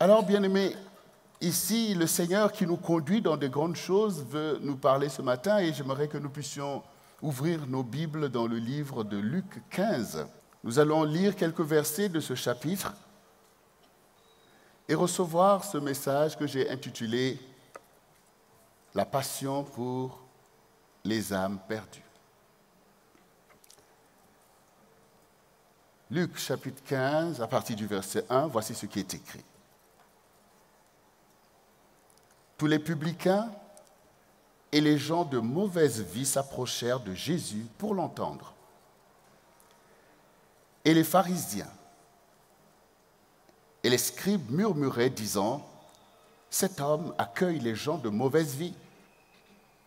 Alors, bien-aimés, ici, le Seigneur qui nous conduit dans de grandes choses veut nous parler ce matin et j'aimerais que nous puissions ouvrir nos Bibles dans le livre de Luc 15. Nous allons lire quelques versets de ce chapitre et recevoir ce message que j'ai intitulé « La passion pour les âmes perdues ». Luc chapitre 15, à partir du verset 1, voici ce qui est écrit. Tous les publicains et les gens de mauvaise vie s'approchèrent de Jésus pour l'entendre. Et les pharisiens et les scribes murmuraient, disant, « Cet homme accueille les gens de mauvaise vie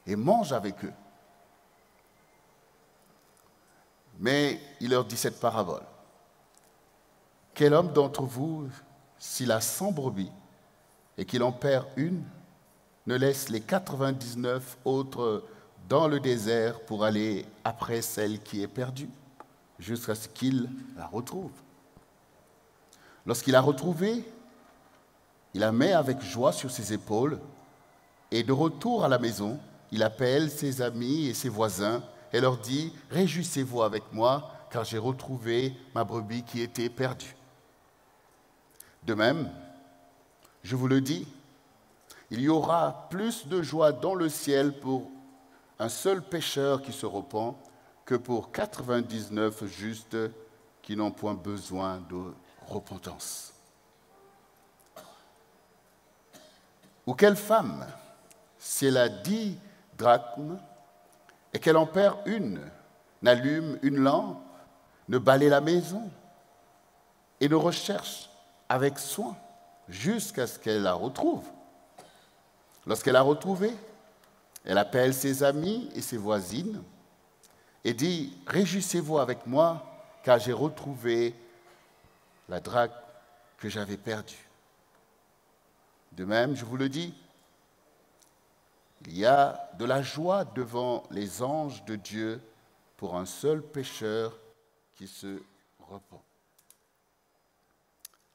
et mange avec eux. » Mais il leur dit cette parabole. « Quel homme d'entre vous, s'il a 100 brebis et qu'il en perd une, ne laisse les 99 autres dans le désert pour aller après celle qui est perdue, jusqu'à ce qu'il la retrouve. Lorsqu'il l'a retrouvée, il la met avec joie sur ses épaules et de retour à la maison, il appelle ses amis et ses voisins et leur dit « Réjouissez-vous avec moi, car j'ai retrouvé ma brebis qui était perdue. » De même, je vous le dis, il y aura plus de joie dans le ciel pour un seul pécheur qui se repent que pour 99 justes qui n'ont point besoin de repentance. Ou quelle femme, si elle a 10 drachmes et qu'elle en perd une, n'allume une lampe, ne balaie la maison et ne recherche avec soin jusqu'à ce qu'elle la retrouve. Lorsqu'elle a retrouvé, elle appelle ses amis et ses voisines et dit « Réjouissez-vous avec moi, car j'ai retrouvé la drachme que j'avais perdue. » De même, je vous le dis, il y a de la joie devant les anges de Dieu pour un seul pécheur qui se repent.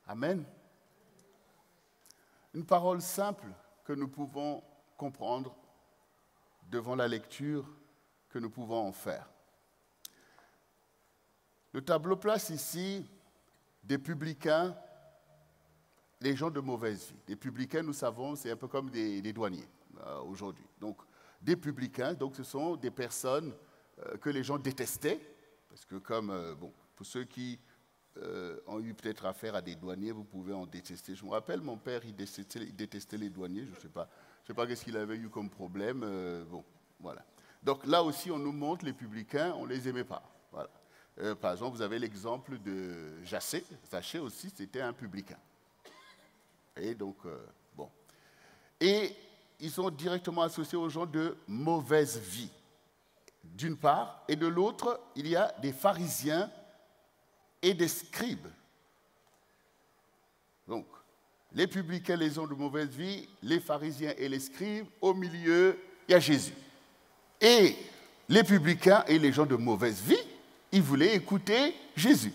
Amen. Une parole simple que nous pouvons comprendre devant la lecture que nous pouvons en faire. Le tableau place ici des publicains, les gens de mauvaise vie. Des publicains, nous savons, c'est un peu comme des douaniers aujourd'hui. Donc, des publicains, donc ce sont des personnes que les gens détestaient, parce que comme, pour ceux qui ont eu peut-être affaire à des douaniers, vous pouvez en détester. Je me rappelle, mon père, il détestait les douaniers, je ne sais pas qu'est-ce qu'il avait eu comme problème. Voilà. Donc là aussi, on nous montre les publicains, on ne les aimait pas. Voilà. Par exemple, vous avez l'exemple de Zaché. Zaché aussi, c'était un publicain. Et donc, Et ils sont directement associés aux gens de mauvaise vie, d'une part, et de l'autre, il y a des pharisiens et des scribes. Donc, les publicains, les gens de mauvaise vie, les pharisiens et les scribes, au milieu, il y a Jésus. Et les publicains et les gens de mauvaise vie, ils voulaient écouter Jésus.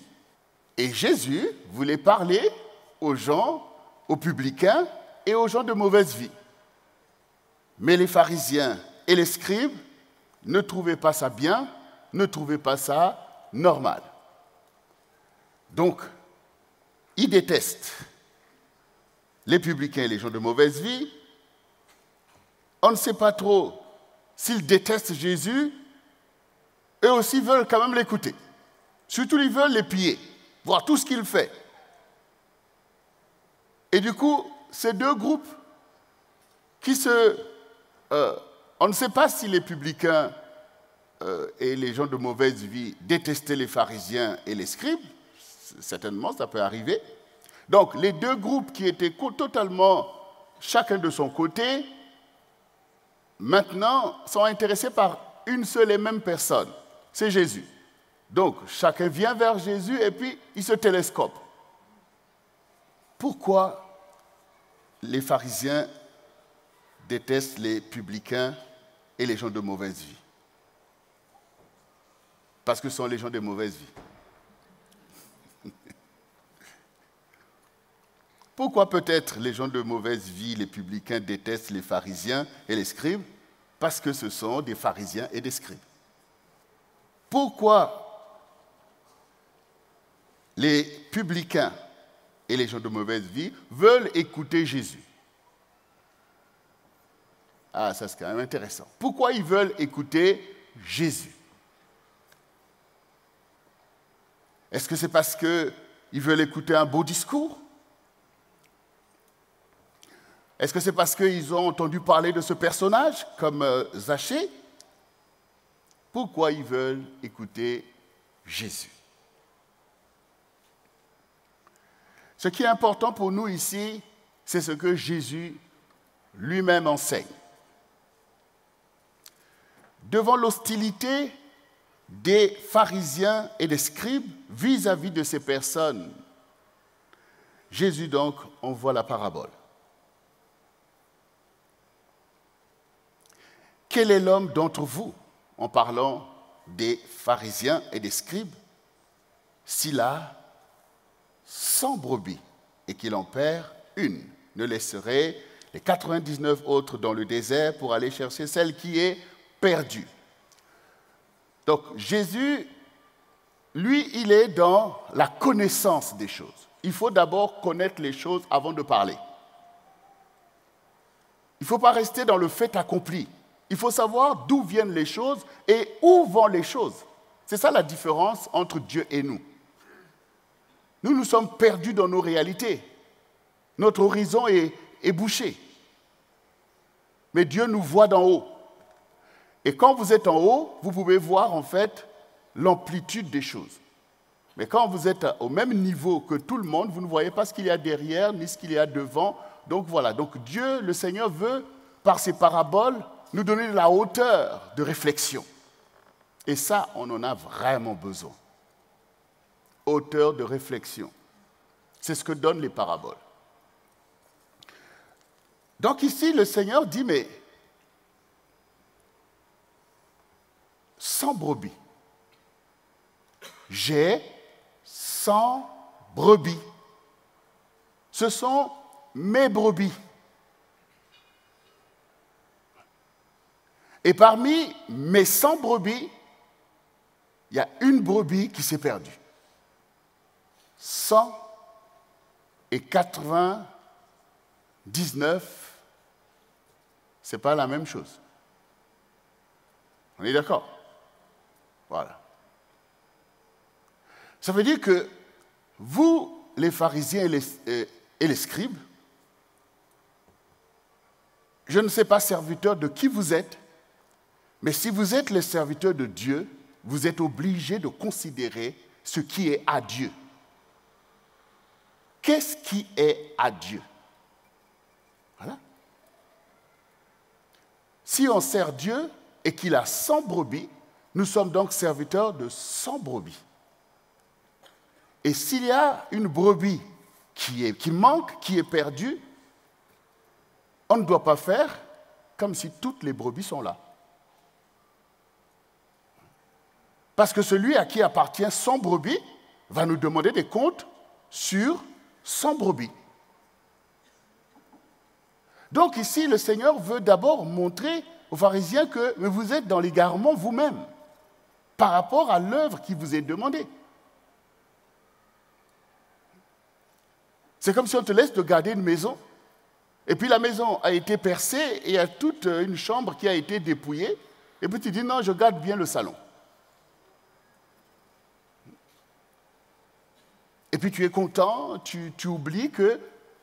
Et Jésus voulait parler aux gens, aux publicains et aux gens de mauvaise vie. Mais les pharisiens et les scribes ne trouvaient pas ça bien, ne trouvaient pas ça normal. Donc, ils détestent les publicains et les gens de mauvaise vie. On ne sait pas trop s'ils détestent Jésus, eux aussi veulent quand même l'écouter. Surtout, ils veulent les piller, voir tout ce qu'il fait. Et du coup, ces deux groupes qui on ne sait pas si les publicains et les gens de mauvaise vie détestaient les pharisiens et les scribes. Certainement, ça peut arriver. Donc, les deux groupes qui étaient totalement chacun de son côté, maintenant, sont intéressés par une seule et même personne. C'est Jésus. Donc, chacun vient vers Jésus et puis il se télescope. Pourquoi les pharisiens détestent les publicains et les gens de mauvaise vie? Parce que ce sont les gens de mauvaise vie. Pourquoi peut-être les gens de mauvaise vie, les publicains, détestent les pharisiens et les scribes? Parce que ce sont des pharisiens et des scribes. Pourquoi les publicains et les gens de mauvaise vie veulent écouter Jésus? Ah, ça c'est quand même intéressant. Pourquoi ils veulent écouter Jésus? Est-ce que c'est parce qu'ils veulent écouter un beau discours? Est-ce que c'est parce qu'ils ont entendu parler de ce personnage, comme Zachée? Pourquoi ils veulent écouter Jésus? Ce qui est important pour nous ici, c'est ce que Jésus lui-même enseigne. Devant l'hostilité des pharisiens et des scribes vis-à-vis de ces personnes, Jésus donc envoie la parabole. Quel est l'homme d'entre vous, en parlant des pharisiens et des scribes, s'il a 100 brebis et qu'il en perd une, ne laisserait les 99 autres dans le désert pour aller chercher celle qui est perdue? Donc Jésus, lui, il est dans la connaissance des choses. Il faut d'abord connaître les choses avant de parler. Il ne faut pas rester dans le fait accompli. Il faut savoir d'où viennent les choses et où vont les choses. C'est ça la différence entre Dieu et nous. Nous, nous sommes perdus dans nos réalités. Notre horizon est bouché. Mais Dieu nous voit d'en haut. Et quand vous êtes en haut, vous pouvez voir en fait l'amplitude des choses. Mais quand vous êtes au même niveau que tout le monde, vous ne voyez pas ce qu'il y a derrière ni ce qu'il y a devant. Donc voilà, donc Dieu, le Seigneur, veut, par ses paraboles, nous donner de la hauteur de réflexion. Et ça, on en a vraiment besoin. Hauteur de réflexion. C'est ce que donnent les paraboles. Donc ici, le Seigneur dit, mais 100 brebis. J'ai 100 brebis. Ce sont mes brebis. Et parmi mes 100 brebis, il y a une brebis qui s'est perdue. 199, ce n'est pas la même chose. On est d'accord? Voilà. Ça veut dire que vous, les pharisiens et les scribes, je ne sais pas serviteur de qui vous êtes, mais si vous êtes les serviteurs de Dieu, vous êtes obligés de considérer ce qui est à Dieu. Qu'est-ce qui est à Dieu? Voilà. Si on sert Dieu et qu'il a 100 brebis, nous sommes donc serviteurs de 100 brebis. Et s'il y a une brebis qui manque, qui est perdue, on ne doit pas faire comme si toutes les brebis sont là. Parce que celui à qui appartient 100 brebis va nous demander des comptes sur 100 brebis. Donc ici, le Seigneur veut d'abord montrer aux pharisiens que vous êtes dans l'égarement vous-même par rapport à l'œuvre qui vous est demandée. C'est comme si on te laisse de garder une maison, et puis la maison a été percée et il y a toute une chambre qui a été dépouillée, et puis tu dis non, je garde bien le salon. Et puis tu es content, tu oublies que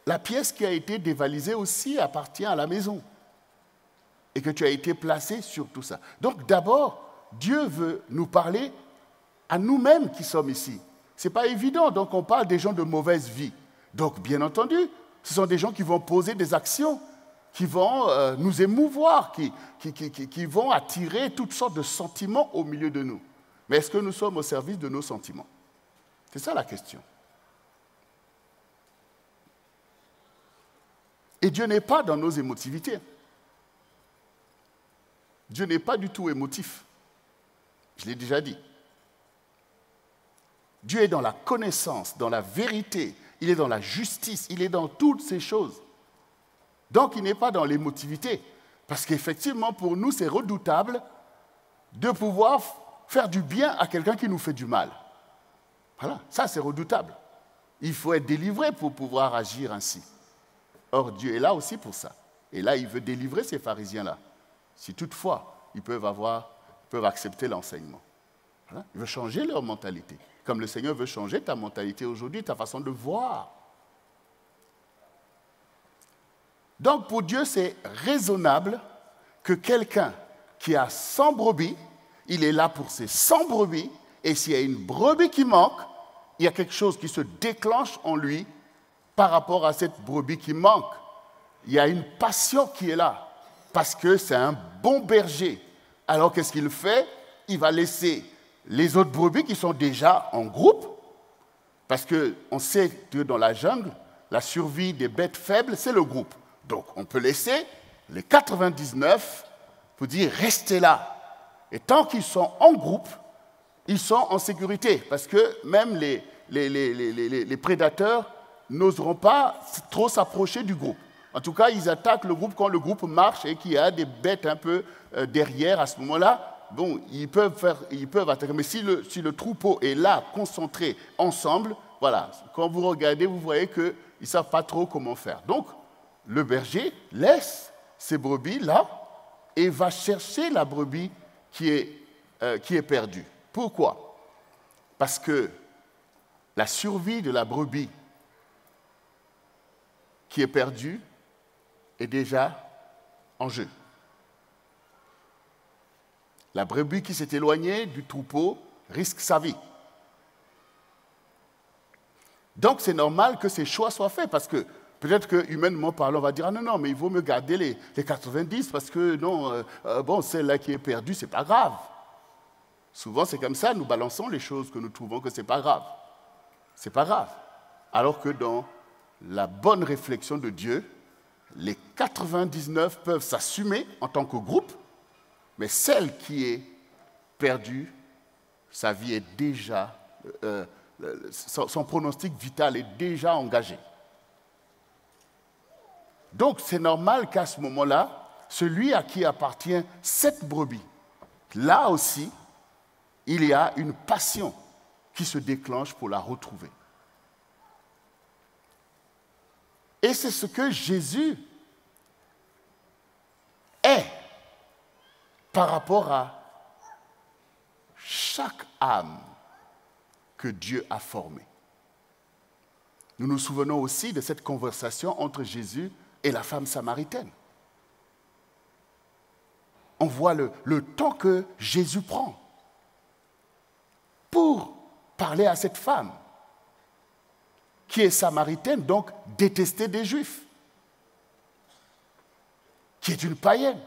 la pièce qui a été dévalisée aussi appartient à la maison. Et que tu as été placé sur tout ça. Donc d'abord, Dieu veut nous parler à nous-mêmes qui sommes ici. Ce n'est pas évident, donc on parle des gens de mauvaise vie. Donc bien entendu, ce sont des gens qui vont poser des actions, qui vont nous émouvoir, qui vont attirer toutes sortes de sentiments au milieu de nous. Mais est-ce que nous sommes au service de nos sentiments? C'est ça la question. Et Dieu n'est pas dans nos émotivités. Dieu n'est pas du tout émotif. Je l'ai déjà dit. Dieu est dans la connaissance, dans la vérité. il est dans la justice, il est dans toutes ces choses. Donc, il n'est pas dans l'émotivité. Parce qu'effectivement, pour nous, c'est redoutable de pouvoir faire du bien à quelqu'un qui nous fait du mal. Voilà, ça c'est redoutable. Il faut être délivré pour pouvoir agir ainsi. Or, Dieu est là aussi pour ça. Et là, il veut délivrer ces pharisiens-là. Si toutefois, ils peuvent accepter l'enseignement. Voilà. Il veut changer leur mentalité. Comme le Seigneur veut changer ta mentalité aujourd'hui, ta façon de voir. Donc, pour Dieu, c'est raisonnable que quelqu'un qui a 100 brebis, il est là pour ces 100 brebis, et s'il y a une brebis qui manque, il y a quelque chose qui se déclenche en lui par rapport à cette brebis qui manque. Il y a une passion qui est là, parce que c'est un bon berger. Alors qu'est-ce qu'il fait? Il va laisser les autres brebis qui sont déjà en groupe, parce qu'on sait que dans la jungle, la survie des bêtes faibles, c'est le groupe. Donc on peut laisser les 99 pour dire restez là. Et tant qu'ils sont en groupe, ils sont en sécurité, parce que même les prédateurs n'oseront pas trop s'approcher du groupe. En tout cas, ils attaquent le groupe quand le groupe marche et qu'il y a des bêtes un peu derrière à ce moment-là. Bon, ils peuvent attaquer. Mais si le troupeau est là, concentré, ensemble, voilà, quand vous regardez, vous voyez qu'ils ne savent pas trop comment faire. Donc, le berger laisse ses brebis là et va chercher la brebis qui est perdue. Pourquoi? Parce que la survie de la brebis qui est perdue est déjà en jeu. La brebis qui s'est éloignée du troupeau risque sa vie. Donc c'est normal que ces choix soient faits, parce que peut-être que humainement parlant, on va dire ah non, mais il vaut me garder les 90 parce que non, bon, celle-là qui est perdue, c'est pas grave. Souvent c'est comme ça, nous balançons les choses que nous trouvons que c'est pas grave. C'est pas grave. Alors que dans la bonne réflexion de Dieu, les 99 peuvent s'assumer en tant que groupe, mais celle qui est perdue, sa vie est déjà, son pronostic vital est déjà engagé. Donc c'est normal qu'à ce moment-là, celui à qui appartient cette brebis, là aussi, il y a une passion qui se déclenche pour la retrouver. Et c'est ce que Jésus est par rapport à chaque âme que Dieu a formée. Nous nous souvenons aussi de cette conversation entre Jésus et la femme samaritaine. On voit le temps que Jésus prend pour parler à cette femme qui est samaritaine, donc détestée des Juifs, qui est une païenne.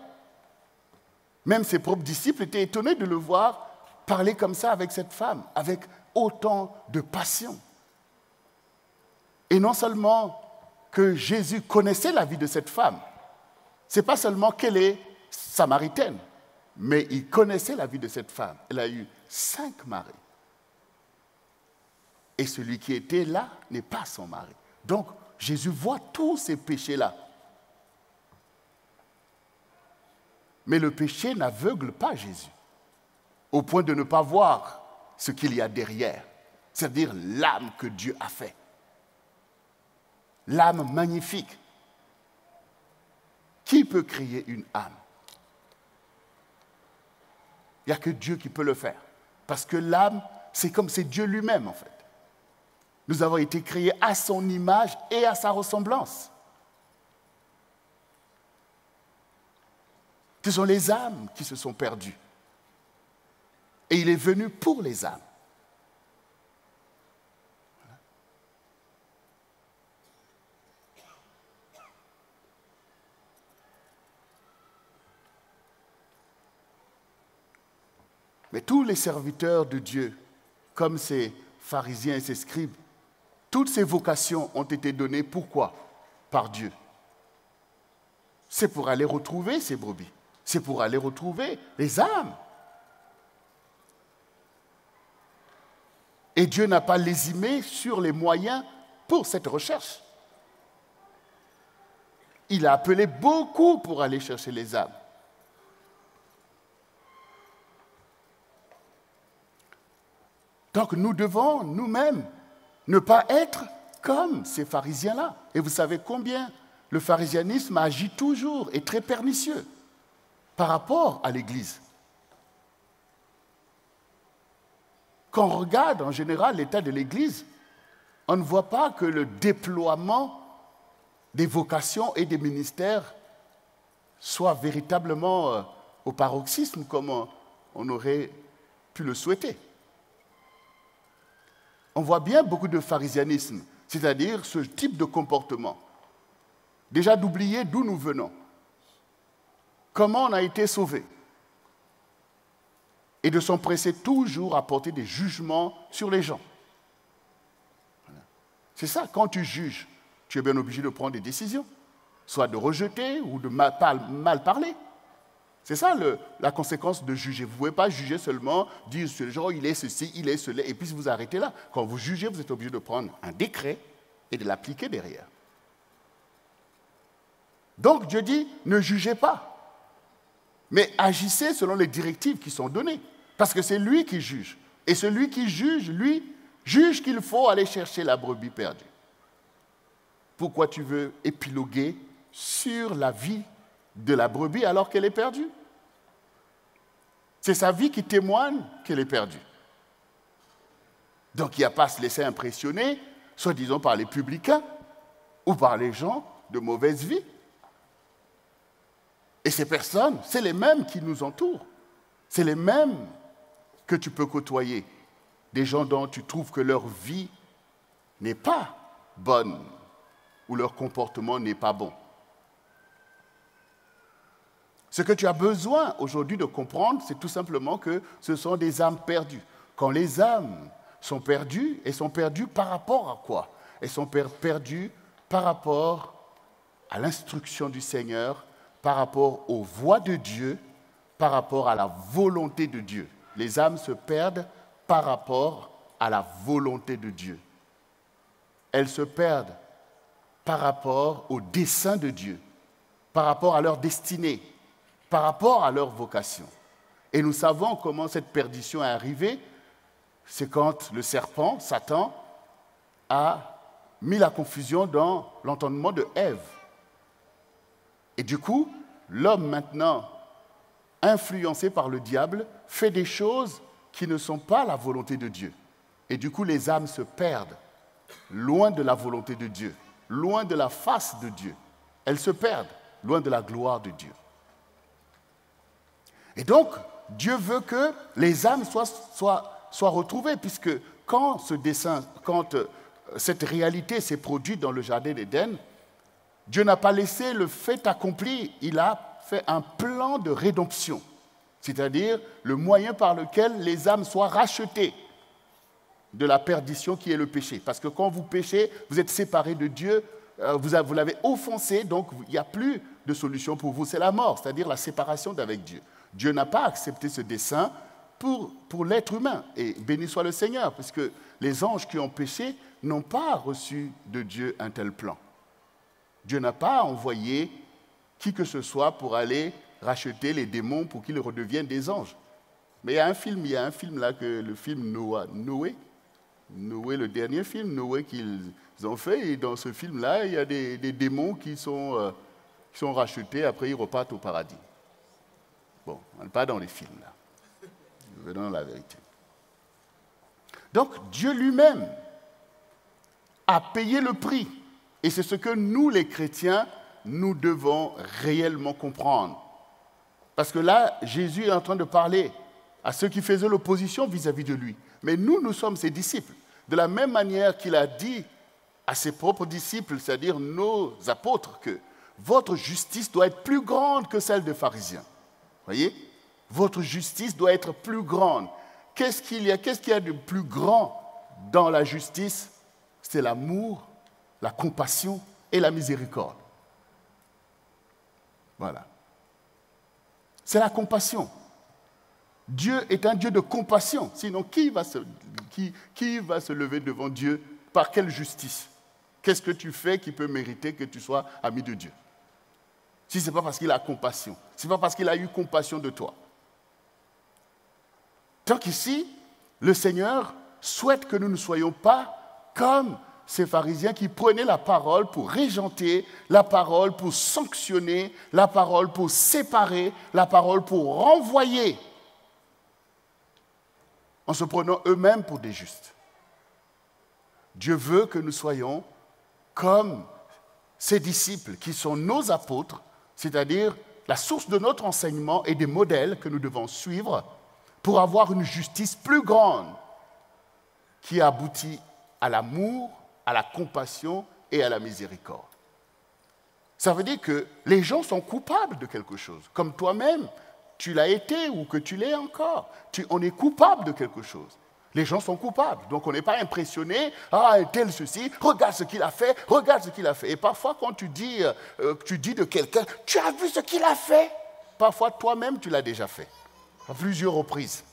Même ses propres disciples étaient étonnés de le voir parler comme ça avec cette femme, avec autant de passion. Et non seulement que Jésus connaissait la vie de cette femme, ce n'est pas seulement qu'elle est samaritaine, mais il connaissait la vie de cette femme. Elle a eu 5 maris. Et celui qui était là n'est pas son mari. Donc, Jésus voit tous ces péchés-là. Mais le péché n'aveugle pas Jésus, au point de ne pas voir ce qu'il y a derrière, c'est-à-dire l'âme que Dieu a fait. L'âme magnifique. Qui peut créer une âme? Il n'y a que Dieu qui peut le faire. Parce que l'âme, c'est comme c'est Dieu lui-même en fait. Nous avons été créés à son image et à sa ressemblance. Ce sont les âmes qui se sont perdues. Et il est venu pour les âmes. Mais tous les serviteurs de Dieu, comme ces pharisiens et ces scribes, toutes ces vocations ont été données, pourquoi? Par Dieu. C'est pour aller retrouver ces brebis. C'est pour aller retrouver les âmes. Et Dieu n'a pas lésimé sur les moyens pour cette recherche. Il a appelé beaucoup pour aller chercher les âmes. Donc nous devons nous-mêmes ne pas être comme ces pharisiens-là. Et vous savez combien le pharisianisme agit toujours et très pernicieux par rapport à l'Église. Quand on regarde en général l'état de l'Église, on ne voit pas que le déploiement des vocations et des ministères soit véritablement au paroxysme comme on aurait pu le souhaiter. On voit bien beaucoup de pharisianisme, c'est-à-dire ce type de comportement. Déjà d'oublier d'où nous venons, comment on a été sauvés, et de s'empresser toujours à porter des jugements sur les gens. Voilà. C'est ça, quand tu juges, tu es bien obligé de prendre des décisions, soit de rejeter ou de mal parler. C'est ça la conséquence de juger. Vous ne pouvez pas juger seulement, dire ce genre, il est ceci, il est cela, et puis vous arrêtez là. Quand vous jugez, vous êtes obligé de prendre un décret et de l'appliquer derrière. Donc Dieu dit, ne jugez pas, mais agissez selon les directives qui sont données, parce que c'est lui qui juge. Et celui qui juge, lui, juge qu'il faut aller chercher la brebis perdue. Pourquoi tu veux épiloguer sur la vie de la brebis alors qu'elle est perdue? C'est sa vie qui témoigne qu'elle est perdue. Donc il n'y a pas à se laisser impressionner, soit disons par les publicains ou par les gens de mauvaise vie. Et ces personnes, c'est les mêmes qui nous entourent. C'est les mêmes que tu peux côtoyer. Des gens dont tu trouves que leur vie n'est pas bonne ou leur comportement n'est pas bon. Ce que tu as besoin aujourd'hui de comprendre, c'est tout simplement que ce sont des âmes perdues. Quand les âmes sont perdues, elles sont perdues par rapport à quoi? Elles sont perdues par rapport à l'instruction du Seigneur, par rapport aux voies de Dieu, par rapport à la volonté de Dieu. Les âmes se perdent par rapport à la volonté de Dieu. Elles se perdent par rapport au dessein de Dieu, par rapport à leur destinée, par rapport à leur vocation. Et nous savons comment cette perdition est arrivée. C'est quand le serpent, Satan, a mis la confusion dans l'entendement de Ève. Et du coup, l'homme maintenant, influencé par le diable, fait des choses qui ne sont pas la volonté de Dieu. Et du coup, les âmes se perdent loin de la volonté de Dieu, loin de la face de Dieu. Elles se perdent loin de la gloire de Dieu. Et donc, Dieu veut que les âmes soient retrouvées, puisque quand cette réalité s'est produite dans le jardin d'Éden, Dieu n'a pas laissé le fait accompli, il a fait un plan de rédemption, c'est-à-dire le moyen par lequel les âmes soient rachetées de la perdition qui est le péché. Parce que quand vous péchez, vous êtes séparés de Dieu, vous l'avez offensé, donc il n'y a plus de solution pour vous, c'est la mort, c'est-à-dire la séparation d'avec Dieu. Dieu n'a pas accepté ce dessein pour l'être humain. Et béni soit le Seigneur, parce que les anges qui ont péché n'ont pas reçu de Dieu un tel plan. Dieu n'a pas envoyé qui que ce soit pour aller racheter les démons pour qu'ils redeviennent des anges. Mais il y a un film là, le film Noé, le dernier film, Noé qu'ils ont fait, et dans ce film-là, il y a des démons qui sont rachetés, après ils repartent au paradis. Bon, on n'est pas dans les films là. Venons dans la vérité. Donc, Dieu lui-même a payé le prix. Et c'est ce que nous, les chrétiens, nous devons réellement comprendre. Parce que là, Jésus est en train de parler à ceux qui faisaient l'opposition vis-à-vis de lui. Mais nous sommes ses disciples. De la même manière qu'il a dit à ses propres disciples, c'est-à-dire nos apôtres, que votre justice doit être plus grande que celle des pharisiens. Voyez? Votre justice doit être plus grande. Qu'est-ce qu'il y a de plus grand dans la justice? C'est l'amour, la compassion et la miséricorde. Voilà. C'est la compassion. Dieu est un Dieu de compassion. Sinon, qui va se lever devant Dieu? Par quelle justice? Qu'est-ce que tu fais qui peut mériter que tu sois ami de Dieu? Si ce n'est pas parce qu'il a compassion, ce n'est pas parce qu'il a eu compassion de toi. Tant qu'ici, le Seigneur souhaite que nous ne soyons pas comme ces pharisiens qui prenaient la parole pour régenter, la parole pour sanctionner, la parole pour séparer, la parole pour renvoyer, en se prenant eux-mêmes pour des justes. Dieu veut que nous soyons comme ses disciples qui sont nos apôtres, c'est-à-dire la source de notre enseignement et des modèles que nous devons suivre pour avoir une justice plus grande qui aboutit à l'amour, à la compassion et à la miséricorde. Ça veut dire que les gens sont coupables de quelque chose, comme toi-même, tu l'as été ou que tu l'es encore. On est coupable de quelque chose. Les gens sont coupables, donc on n'est pas impressionné. Ah, tel ceci, regarde ce qu'il a fait, regarde ce qu'il a fait. Et parfois, quand tu dis de quelqu'un, tu as vu ce qu'il a fait, parfois toi-même, tu l'as déjà fait, à plusieurs reprises.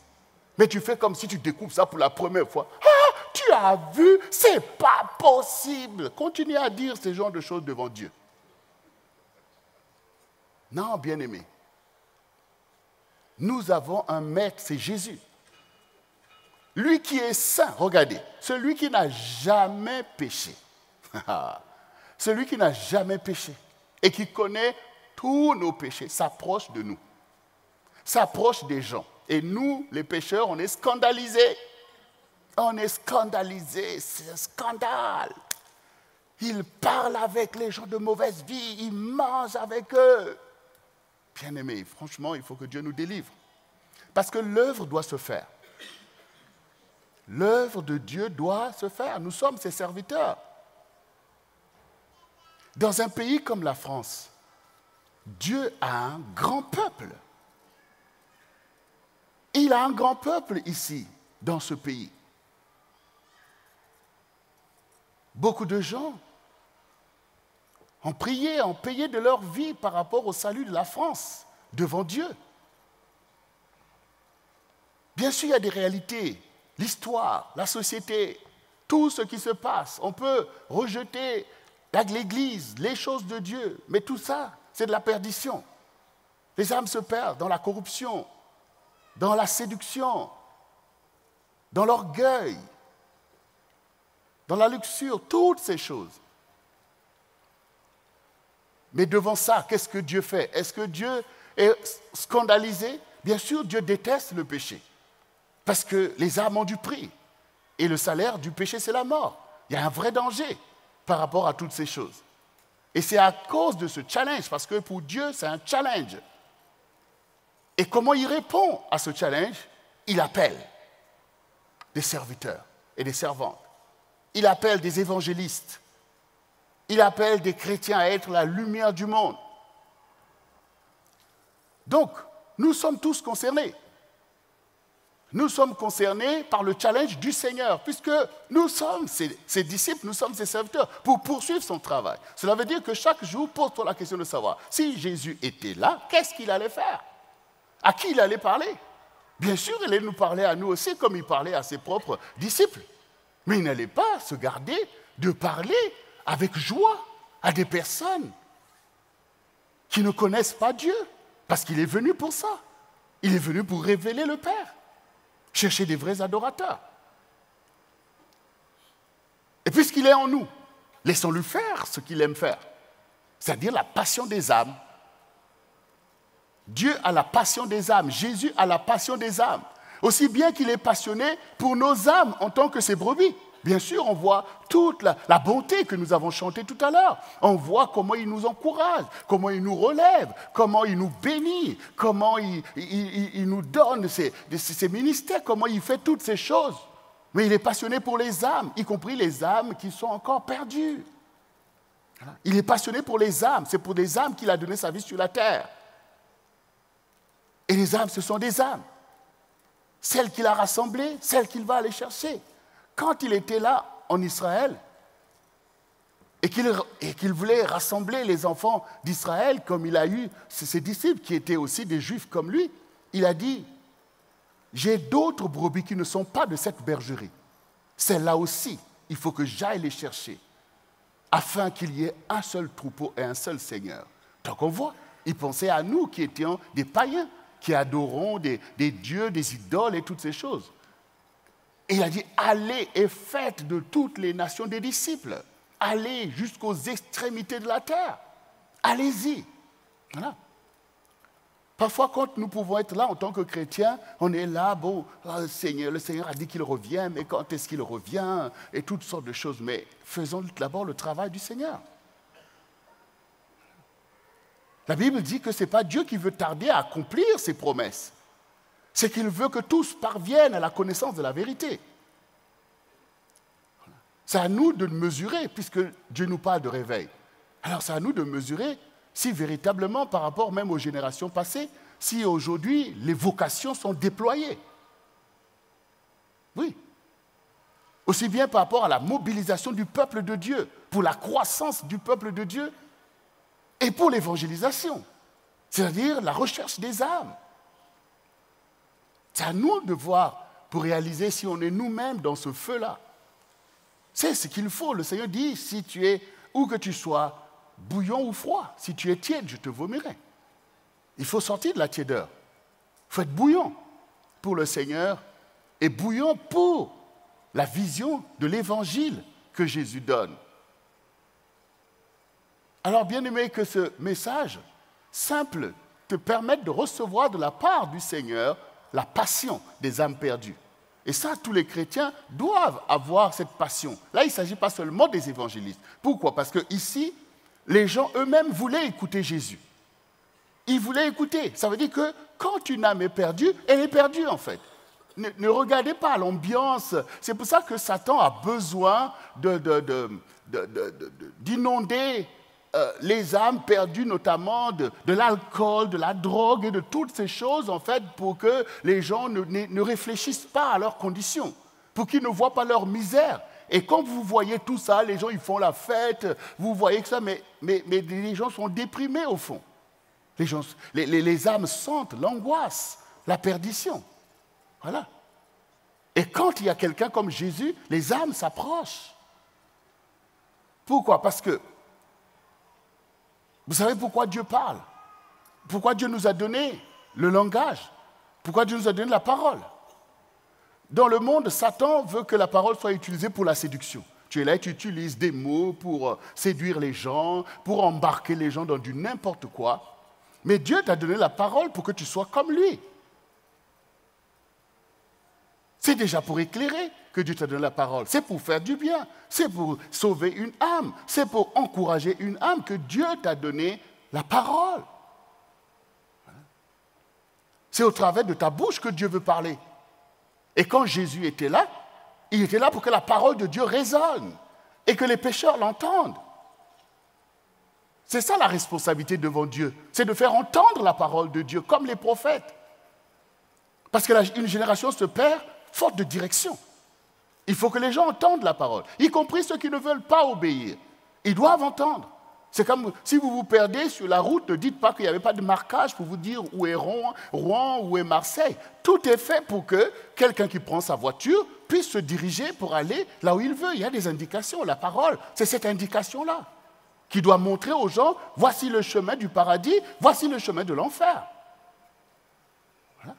Mais tu fais comme si tu découvres ça pour la première fois. Ah, tu as vu, c'est pas possible. Continue à dire ce genre de choses devant Dieu. Non, bien-aimé. Nous avons un maître, c'est Jésus. Lui qui est saint, regardez, celui qui n'a jamais péché. Celui qui n'a jamais péché et qui connaît tous nos péchés s'approche de nous, s'approche des gens. Et nous, les pécheurs, on est scandalisés. On est scandalisés, c'est un scandale. Il parle avec les gens de mauvaise vie, il mange avec eux. Bien-aimés, franchement, il faut que Dieu nous délivre. Parce que l'œuvre doit se faire. L'œuvre de Dieu doit se faire. Nous sommes ses serviteurs. Dans un pays comme la France, Dieu a un grand peuple. Il a un grand peuple ici, dans ce pays. Beaucoup de gens ont prié, ont payé de leur vie par rapport au salut de la France devant Dieu. Bien sûr, il y a des réalités, l'histoire, la société, tout ce qui se passe. On peut rejeter l'Église, les choses de Dieu, mais tout ça, c'est de la perdition. Les âmes se perdent dans la corruption, dans la séduction, dans l'orgueil, dans la luxure, toutes ces choses. Mais devant ça, qu'est-ce que Dieu fait? Est-ce que Dieu est scandalisé? Bien sûr, Dieu déteste le péché. Parce que les âmes ont du prix. Et le salaire du péché, c'est la mort. Il y a un vrai danger par rapport à toutes ces choses. Et c'est à cause de ce challenge, parce que pour Dieu, c'est un challenge. Et comment il répond à ce challenge? Il appelle des serviteurs et des servantes. Il appelle des évangélistes. Il appelle des chrétiens à être la lumière du monde. Donc, nous sommes tous concernés. Nous sommes concernés par le challenge du Seigneur, puisque nous sommes ses disciples, nous sommes ses serviteurs, pour poursuivre son travail. Cela veut dire que chaque jour, pose-toi la question de savoir, si Jésus était là, qu'est-ce qu'il allait faire? À qui il allait parler? Bien sûr, il allait nous parler à nous aussi, comme il parlait à ses propres disciples. Mais il n'allait pas se garder de parler avec joie à des personnes qui ne connaissent pas Dieu, parce qu'il est venu pour ça. Il est venu pour révéler le Père, chercher des vrais adorateurs. Et puisqu'il est en nous, laissons-le faire ce qu'il aime faire, c'est-à-dire la passion des âmes. Dieu a la passion des âmes, Jésus a la passion des âmes, aussi bien qu'il est passionné pour nos âmes en tant que ses brebis. Bien sûr, on voit toute la bonté que nous avons chantée tout à l'heure. On voit comment il nous encourage, comment il nous relève, comment il nous bénit, comment il nous donne ses ministères, comment il fait toutes ces choses. Mais il est passionné pour les âmes, y compris les âmes qui sont encore perdues. Il est passionné pour les âmes. C'est pour des âmes qu'il a donné sa vie sur la terre. Et les âmes, ce sont des âmes. Celles qu'il a rassemblées, celles qu'il va aller chercher. Quand il était là en Israël et qu'il voulait rassembler les enfants d'Israël, comme il a eu ses disciples qui étaient aussi des Juifs comme lui, il a dit, j'ai d'autres brebis qui ne sont pas de cette bergerie. Celles-là aussi, il faut que j'aille les chercher. afin qu'il y ait un seul troupeau et un seul Seigneur. Donc on voit, il pensait à nous qui étions des païens, qui adorons des dieux, des idoles et toutes ces choses. Et il a dit, allez et faites de toutes les nations des disciples. Allez jusqu'aux extrémités de la terre. Allez-y. Voilà. Parfois, quand nous pouvons être là en tant que chrétiens, on est là, bon, le Seigneur a dit qu'il revient, mais quand est-ce qu'il revient? Et toutes sortes de choses. Mais faisons d'abord le travail du Seigneur. La Bible dit que ce n'est pas Dieu qui veut tarder à accomplir ses promesses. C'est qu'il veut que tous parviennent à la connaissance de la vérité. C'est à nous de mesurer, puisque Dieu nous parle de réveil. Alors c'est à nous de mesurer si véritablement, par rapport même aux générations passées, si aujourd'hui les vocations sont déployées. Oui. Aussi bien par rapport à la mobilisation du peuple de Dieu, pour la croissance du peuple de Dieu, et pour l'évangélisation, c'est-à-dire la recherche des âmes. C'est à nous de voir pour réaliser si on est nous-mêmes dans ce feu-là. C'est ce qu'il faut. Le Seigneur dit, si tu es, où que tu sois, bouillon ou froid, si tu es tiède, je te vomirai. Il faut sortir de la tiédeur. Il faut être bouillant pour le Seigneur et bouillant pour la vision de l'évangile que Jésus donne. Alors, bien aimé, que ce message simple te permette de recevoir de la part du Seigneur la passion des âmes perdues. Et ça, tous les chrétiens doivent avoir cette passion. Là, il ne s'agit pas seulement des évangélistes. Pourquoi? Parce qu'ici, les gens eux-mêmes voulaient écouter Jésus. Ils voulaient écouter. Ça veut dire que quand une âme est perdue, elle est perdue en fait. Ne regardez pas l'ambiance. C'est pour ça que Satan a besoin d'inonder les âmes perdues, notamment de l'alcool, de la drogue et de toutes ces choses, en fait, pour que les gens ne réfléchissent pas à leurs conditions, pour qu'ils ne voient pas leur misère. Et quand vous voyez tout ça, les gens ils font la fête, vous voyez que ça, mais les gens sont déprimés au fond. Les âmes sentent l'angoisse, la perdition. Voilà. Et quand il y a quelqu'un comme Jésus, les âmes s'approchent. Pourquoi? Parce que vous savez pourquoi Dieu parle? Pourquoi Dieu nous a donné le langage? Pourquoi Dieu nous a donné la parole? Dans le monde, Satan veut que la parole soit utilisée pour la séduction. Tu es là et tu utilises des mots pour séduire les gens, pour embarquer les gens dans du n'importe quoi. Mais Dieu t'a donné la parole pour que tu sois comme lui. C'est déjà pour éclairer que Dieu t'a donné la parole. C'est pour faire du bien. C'est pour sauver une âme. C'est pour encourager une âme que Dieu t'a donné la parole. C'est au travers de ta bouche que Dieu veut parler. Et quand Jésus était là, il était là pour que la parole de Dieu résonne et que les pécheurs l'entendent. C'est ça la responsabilité devant Dieu. C'est de faire entendre la parole de Dieu comme les prophètes. Parce qu'une génération se perd faute de direction. Il faut que les gens entendent la parole, y compris ceux qui ne veulent pas obéir. Ils doivent entendre. C'est comme si vous vous perdez sur la route, ne dites pas qu'il n'y avait pas de marquage pour vous dire où est Rouen, où est Marseille. Tout est fait pour que quelqu'un qui prend sa voiture puisse se diriger pour aller là où il veut. Il y a des indications. La parole, c'est cette indication-là qui doit montrer aux gens, voici le chemin du paradis, voici le chemin de l'enfer. Voilà.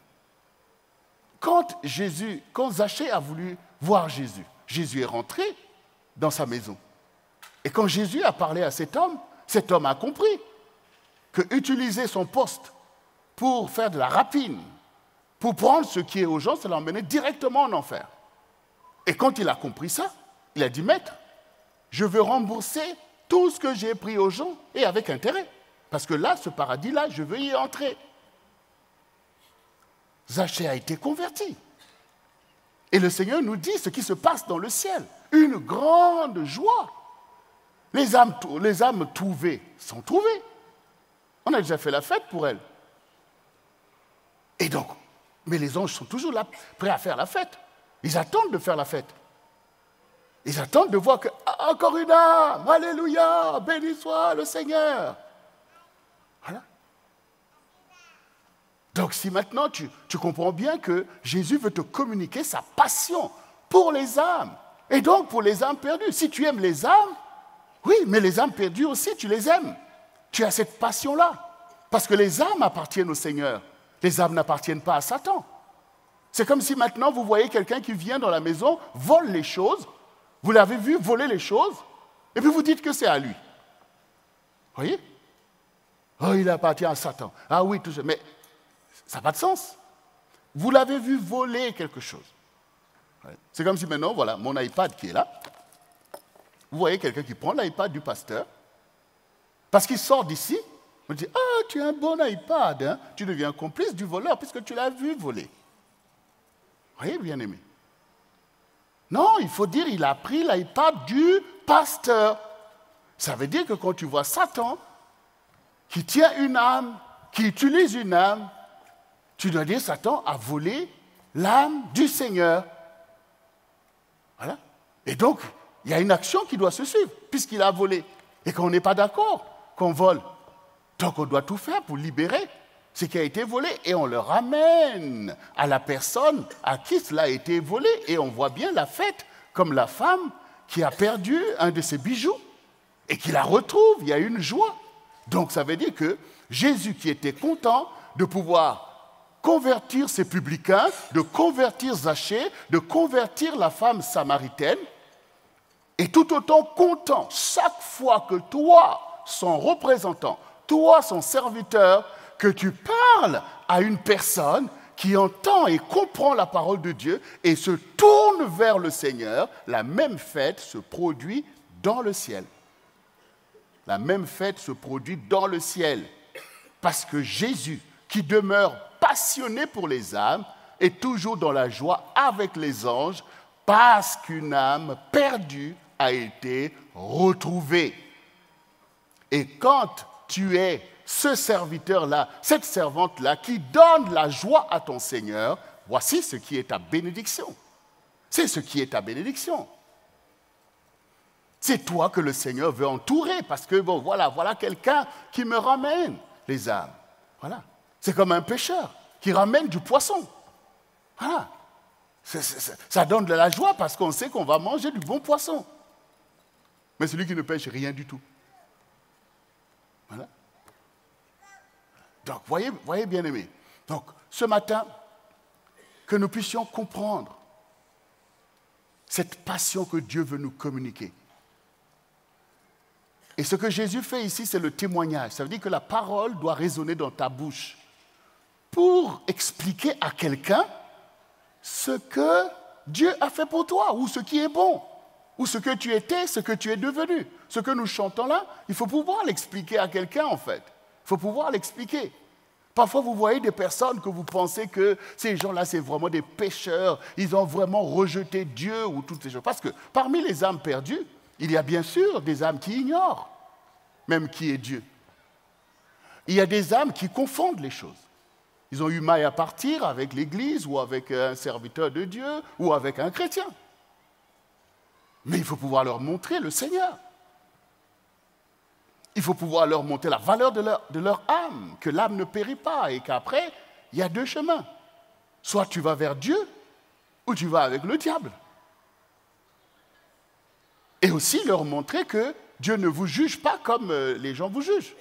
Quand Zachée a voulu voir Jésus, Jésus est rentré dans sa maison. Et quand Jésus a parlé à cet homme a compris que utiliser son poste pour faire de la rapine, pour prendre ce qui est aux gens, ça l'emmenait directement en enfer. Et quand il a compris ça, il a dit, Maître, je veux rembourser tout ce que j'ai pris aux gens et avec intérêt. Parce que là, ce paradis-là, je veux y entrer. Zachée a été converti. Et le Seigneur nous dit ce qui se passe dans le ciel. Une grande joie. Les âmes trouvées sont trouvées. On a déjà fait la fête pour elles. Et donc, mais les anges sont toujours là, prêts à faire la fête. Ils attendent de faire la fête. Ils attendent de voir que, encore une âme, alléluia, béni soit le Seigneur. Voilà. Donc si maintenant tu comprends bien que Jésus veut te communiquer sa passion pour les âmes, et donc pour les âmes perdues. Si tu aimes les âmes, Oui, mais les âmes perdues aussi, tu les aimes. Tu as cette passion-là. Parce que les âmes appartiennent au Seigneur. Les âmes n'appartiennent pas à Satan. C'est comme si maintenant vous voyez quelqu'un qui vient dans la maison, vole les choses, vous l'avez vu voler les choses, et puis vous dites que c'est à lui. Vous voyez? Oh, il appartient à Satan. Ah oui, tout ça. Mais ça n'a pas de sens. Vous l'avez vu voler quelque chose. C'est comme si maintenant, voilà, mon iPad qui est là, vous voyez quelqu'un qui prend l'iPad du pasteur, parce qu'il sort d'ici, on dit, ah, tu as un bon iPad, hein? Tu deviens complice du voleur puisque tu l'as vu voler. Vous voyez, bien-aimé? Non, il faut dire, il a pris l'iPad du pasteur. Ça veut dire que quand tu vois Satan qui tient une âme, qui utilise une âme, tu dois dire, Satan a volé l'âme du Seigneur. Voilà. Et donc, il y a une action qui doit se suivre, puisqu'il a volé. Et qu'on n'est pas d'accord qu'on vole. Donc, on doit tout faire pour libérer ce qui a été volé. Et on le ramène à la personne à qui cela a été volé. Et on voit bien la fête, comme la femme qui a perdu un de ses bijoux et qui la retrouve. Il y a une joie. Donc, ça veut dire que Jésus, qui était content de pouvoir convertir ses publicains, de convertir Zachée, de convertir la femme samaritaine, est tout autant content chaque fois que toi, son représentant, toi, son serviteur, que tu parles à une personne qui entend et comprend la parole de Dieu et se tourne vers le Seigneur, la même fête se produit dans le ciel. La même fête se produit dans le ciel. Parce que Jésus, qui demeure passionné pour les âmes, est toujours dans la joie avec les anges parce qu'une âme perdue a été retrouvée. Et quand tu es ce serviteur-là, cette servante-là qui donne la joie à ton Seigneur, voici ce qui est ta bénédiction. C'est ce qui est ta bénédiction. C'est toi que le Seigneur veut entourer parce que, bon, voilà quelqu'un qui me ramène les âmes. Voilà. C'est comme un pêcheur qui ramène du poisson. Voilà. Ça donne de la joie parce qu'on sait qu'on va manger du bon poisson. Mais celui qui ne pêche rien du tout. Voilà. Donc, voyez bien aimé. Donc, ce matin, que nous puissions comprendre cette passion que Dieu veut nous communiquer. Et ce que Jésus fait ici, c'est le témoignage. Ça veut dire que la parole doit résonner dans ta bouche pour expliquer à quelqu'un ce que Dieu a fait pour toi, ou ce qui est bon, ou ce que tu étais, ce que tu es devenu. Ce que nous chantons là, il faut pouvoir l'expliquer à quelqu'un en fait. Il faut pouvoir l'expliquer. Parfois, vous voyez des personnes que vous pensez que ces gens-là, c'est vraiment des pécheurs, ils ont vraiment rejeté Dieu ou toutes ces choses. Parce que parmi les âmes perdues, il y a bien sûr des âmes qui ignorent même qui est Dieu. Il y a des âmes qui confondent les choses. Ils ont eu maille à partir avec l'Église ou avec un serviteur de Dieu ou avec un chrétien. Mais il faut pouvoir leur montrer le Seigneur. Il faut pouvoir leur montrer la valeur de leur âme, que l'âme ne périt pas et qu'après, il y a deux chemins. Soit tu vas vers Dieu ou tu vas avec le diable. Et aussi leur montrer que Dieu ne vous juge pas comme les gens vous jugent.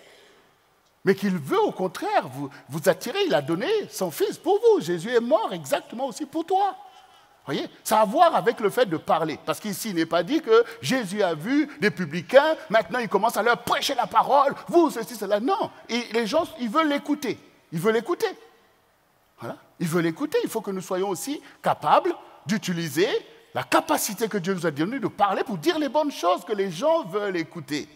Mais qu'il veut au contraire vous attirer. Il a donné son Fils pour vous. Jésus est mort exactement aussi pour toi. Vous voyez, ça a à voir avec le fait de parler. Parce qu'ici, il n'est pas dit que Jésus a vu des publicains, maintenant il commence à leur prêcher la parole, vous, ceci, cela. Non, et les gens, ils veulent l'écouter. Ils veulent l'écouter. Voilà. Ils veulent l'écouter. Il faut que nous soyons aussi capables d'utiliser la capacité que Dieu nous a donnée de parler pour dire les bonnes choses que les gens veulent écouter.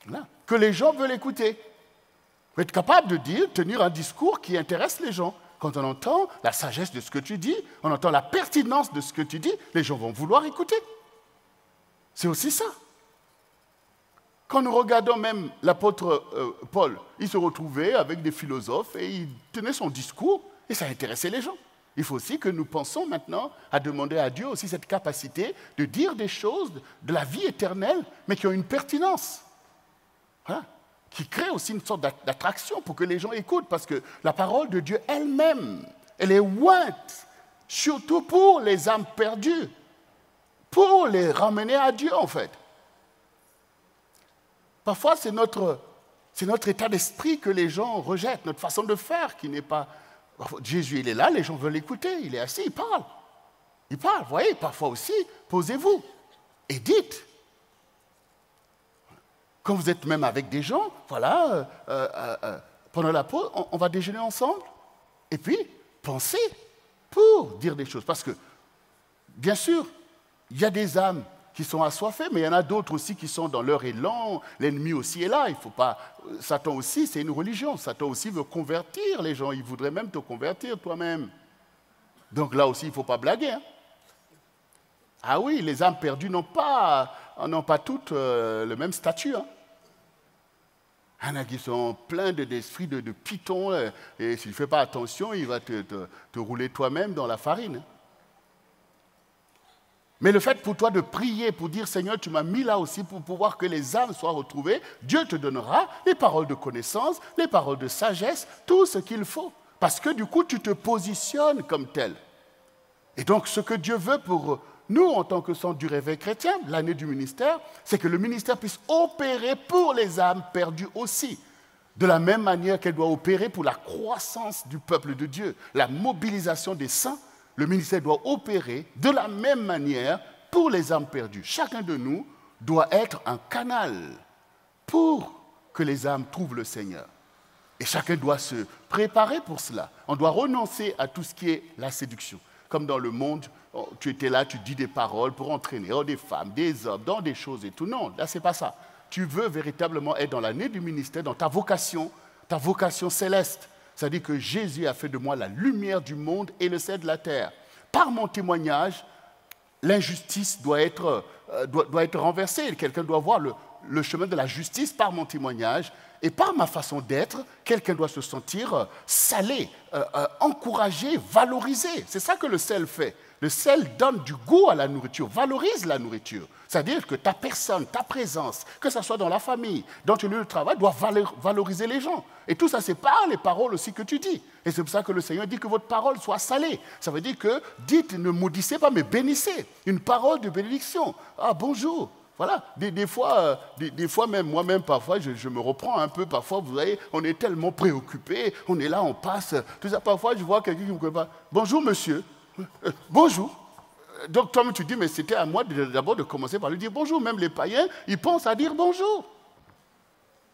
Voilà. Que les gens veulent écouter. Il faut être capable de dire, tenir un discours qui intéresse les gens. Quand on entend la sagesse de ce que tu dis, on entend la pertinence de ce que tu dis, les gens vont vouloir écouter. C'est aussi ça. Quand nous regardons même l'apôtre Paul, il se retrouvait avec des philosophes et il tenait son discours et ça intéressait les gens. Il faut aussi que nous pensions maintenant à demander à Dieu aussi cette capacité de dire des choses de la vie éternelle, mais qui ont une pertinence. Voilà. Qui crée aussi une sorte d'attraction pour que les gens écoutent, parce que la parole de Dieu elle-même, elle est ointe, surtout pour les âmes perdues, pour les ramener à Dieu en fait. Parfois, c'est notre état d'esprit que les gens rejettent, notre façon de faire qui n'est pas... Jésus, il est là, les gens veulent l'écouter, il est assis, il parle. Il parle, vous voyez, parfois aussi, posez-vous et dites. Quand vous êtes même avec des gens, voilà, pendant la pause, on va déjeuner ensemble. Et puis, pensez pour dire des choses. Parce que, bien sûr, il y a des âmes qui sont assoiffées, mais il y en a d'autres aussi qui sont dans leur élan. L'ennemi aussi est là. Il faut pas. Satan aussi, c'est une religion. Satan aussi veut convertir les gens. Il voudrait même te convertir toi-même. Donc là aussi, il ne faut pas blaguer. Hein. Ah oui, les âmes perdues n'ont pas toutes le même statut. Hein. Il y en a qui sont pleins d'esprit de python, et si tu ne fais pas attention, il va te rouler toi-même dans la farine. Mais le fait pour toi de prier, pour dire Seigneur, tu m'as mis là aussi pour pouvoir que les âmes soient retrouvées, Dieu te donnera les paroles de connaissance, les paroles de sagesse, tout ce qu'il faut. Parce que du coup, tu te positionnes comme tel. Et donc, ce que Dieu veut pour nous, en tant que centre du réveil chrétien, l'année du ministère, c'est que le ministère puisse opérer pour les âmes perdues aussi. De la même manière qu'elle doit opérer pour la croissance du peuple de Dieu, la mobilisation des saints, le ministère doit opérer de la même manière pour les âmes perdues. Chacun de nous doit être un canal pour que les âmes trouvent le Seigneur. Et chacun doit se préparer pour cela. On doit renoncer à tout ce qui est la séduction. Comme dans le monde, tu étais là, tu dis des paroles pour entraîner des femmes, des hommes, dans des choses et tout. Non, là, ce n'est pas ça. Tu veux véritablement être dans l'année du ministère, dans ta vocation céleste. C'est-à-dire que Jésus a fait de moi la lumière du monde et le sel de la terre. Par mon témoignage, l'injustice doit être renversée. Quelqu'un doit voir le chemin de la justice par mon témoignage. Et par ma façon d'être, quelqu'un doit se sentir salé, encouragé, valorisé. C'est ça que le sel fait. Le sel donne du goût à la nourriture, valorise la nourriture. C'est-à-dire que ta personne, ta présence, que ce soit dans la famille, dans ton lieu de travail, doit valoriser les gens. Et tout ça, c'est par les paroles aussi que tu dis. Et c'est pour ça que le Seigneur dit que votre parole soit salée. Ça veut dire que dites, ne maudissez pas, mais bénissez. Une parole de bénédiction. Ah, bonjour. Voilà, des fois même, moi-même, parfois, je me reprends un peu. Parfois, vous voyez, on est tellement préoccupé, on est là, on passe. Tout ça, parfois, je vois quelqu'un qui me connaît pas. Bonjour, monsieur. Bonjour. Donc, toi, tu dis, mais c'était à moi d'abord de commencer par lui dire bonjour. Même les païens, ils pensent à dire bonjour.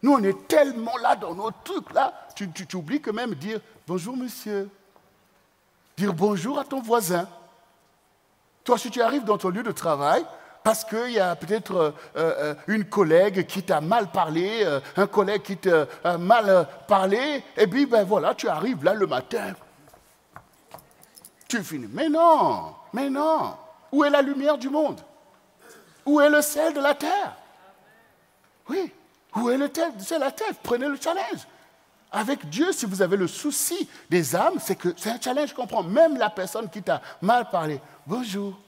Nous, on est tellement là dans nos trucs, là. Tu oublies que même dire bonjour, monsieur. Dire bonjour à ton voisin. Toi, si tu arrives dans ton lieu de travail, parce qu'il y a peut-être une collègue qui t'a mal parlé, un collègue qui t'a mal parlé, et puis ben voilà, tu arrives là le matin, tu finis. Mais non. Où est la lumière du monde? Où est le sel de la terre? Oui, où est le sel de la terre? Prenez le challenge. Avec Dieu, si vous avez le souci des âmes, c'est un challenge, je comprends. Même la personne qui t'a mal parlé, bonjour,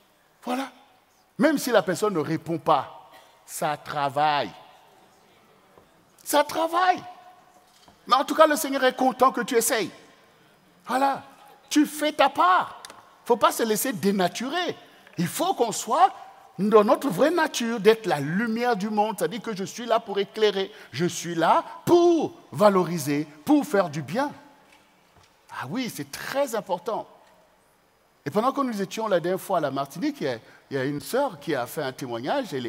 voilà. Même si la personne ne répond pas, ça travaille. Ça travaille. Mais en tout cas, le Seigneur est content que tu essayes. Voilà. Tu fais ta part. Il ne faut pas se laisser dénaturer. Il faut qu'on soit dans notre vraie nature, d'être la lumière du monde. C'est-à-dire que je suis là pour éclairer. Je suis là pour valoriser, pour faire du bien. Ah oui, c'est très important. Et pendant que nous étions la dernière fois à la Martinique, il y a une sœur qui a fait un témoignage. Elle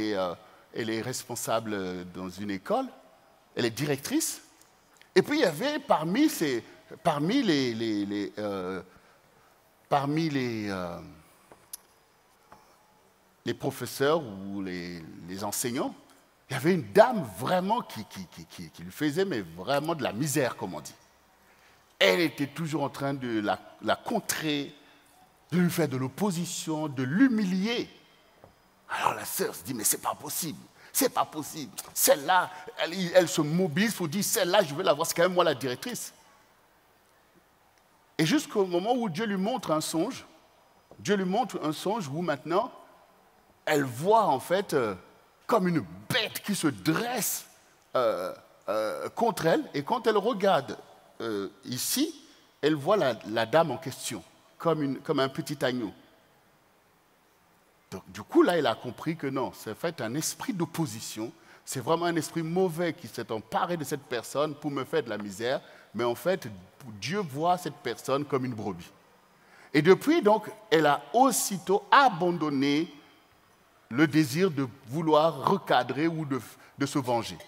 est responsable dans une école. Elle est directrice. Et puis il y avait parmi les professeurs ou les enseignants, il y avait une dame vraiment qui lui faisait mais vraiment de la misère, comme on dit. Elle était toujours en train de la contrer, de lui faire de l'opposition, de l'humilier. Alors la sœur se dit, mais c'est pas possible. Celle-là, elle se mobilise pour dire, celle-là, je veux la voir, c'est quand même moi la directrice. Et jusqu'au moment où Dieu lui montre un songe où maintenant, elle voit en fait comme une bête qui se dresse contre elle. Et quand elle regarde ici, elle voit la dame en question, comme un petit agneau. Donc, du coup, là, elle a compris que non, c'est en fait un esprit d'opposition C'est vraiment un esprit mauvais qui s'est emparé de cette personne pour me faire de la misère. Mais en fait, Dieu voit cette personne comme une brebis. Et depuis, donc, elle a aussitôt abandonné le désir de vouloir recadrer ou de se venger.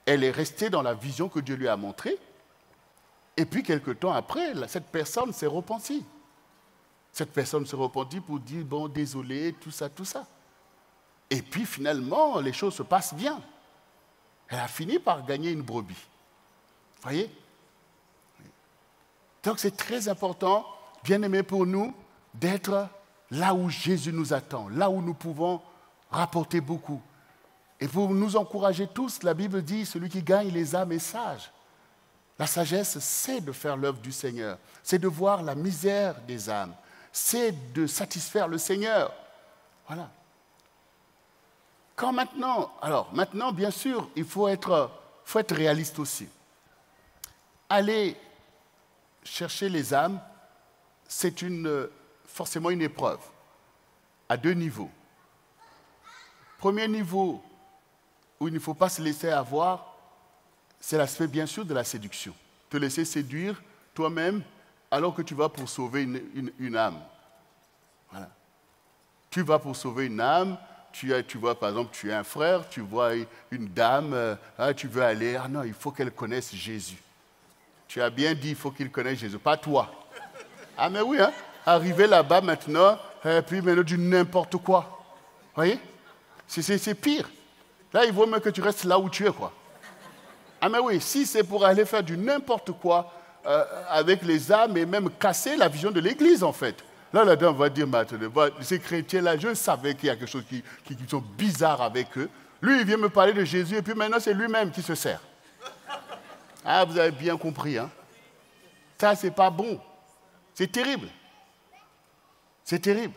Elle est restée dans la vision que Dieu lui a montrée. Et puis, quelque temps après, cette personne s'est repentie. Cette personne se repentit pour dire, bon, désolé, tout ça, tout ça. Et puis, finalement, les choses se passent bien. Elle a fini par gagner une brebis. Vous voyez? Donc, c'est très important, bien aimé pour nous, d'être là où Jésus nous attend, là où nous pouvons rapporter beaucoup. Et pour nous encourager tous, la Bible dit, celui qui gagne les âmes est sage. La sagesse, c'est de faire l'œuvre du Seigneur. C'est de voir la misère des âmes. C'est de satisfaire le Seigneur. Voilà. Quand maintenant, alors maintenant, bien sûr, il faut être réaliste aussi. Aller chercher les âmes, c'est forcément une épreuve, à 2 niveaux. Premier niveau, où il ne faut pas se laisser avoir, c'est l'aspect bien sûr de la séduction. Te laisser séduire toi-même alors que tu vas pour sauver une âme. Voilà. Tu vas pour sauver une âme, tu vois par exemple, tu es un frère, tu vois une dame, tu veux aller, ah non, il faut qu'elle connaisse Jésus. Tu as bien dit, il faut qu'il connaisse Jésus, pas toi. Ah mais oui, hein, arriver là-bas maintenant, et puis maintenant du n'importe quoi. Vous voyez? C'est pire. Là, il vaut mieux que tu restes là où tu es, quoi. Ah mais oui, si c'est pour aller faire du n'importe quoi avec les âmes et même casser la vision de l'Église, en fait. Là-dedans, on va dire, ces chrétiens-là, je savais qu'il y a quelque chose qui sont bizarres avec eux. Lui, il vient me parler de Jésus et puis maintenant, c'est lui-même qui se sert. Ah, vous avez bien compris, hein. Ça, c'est pas bon. C'est terrible. C'est terrible.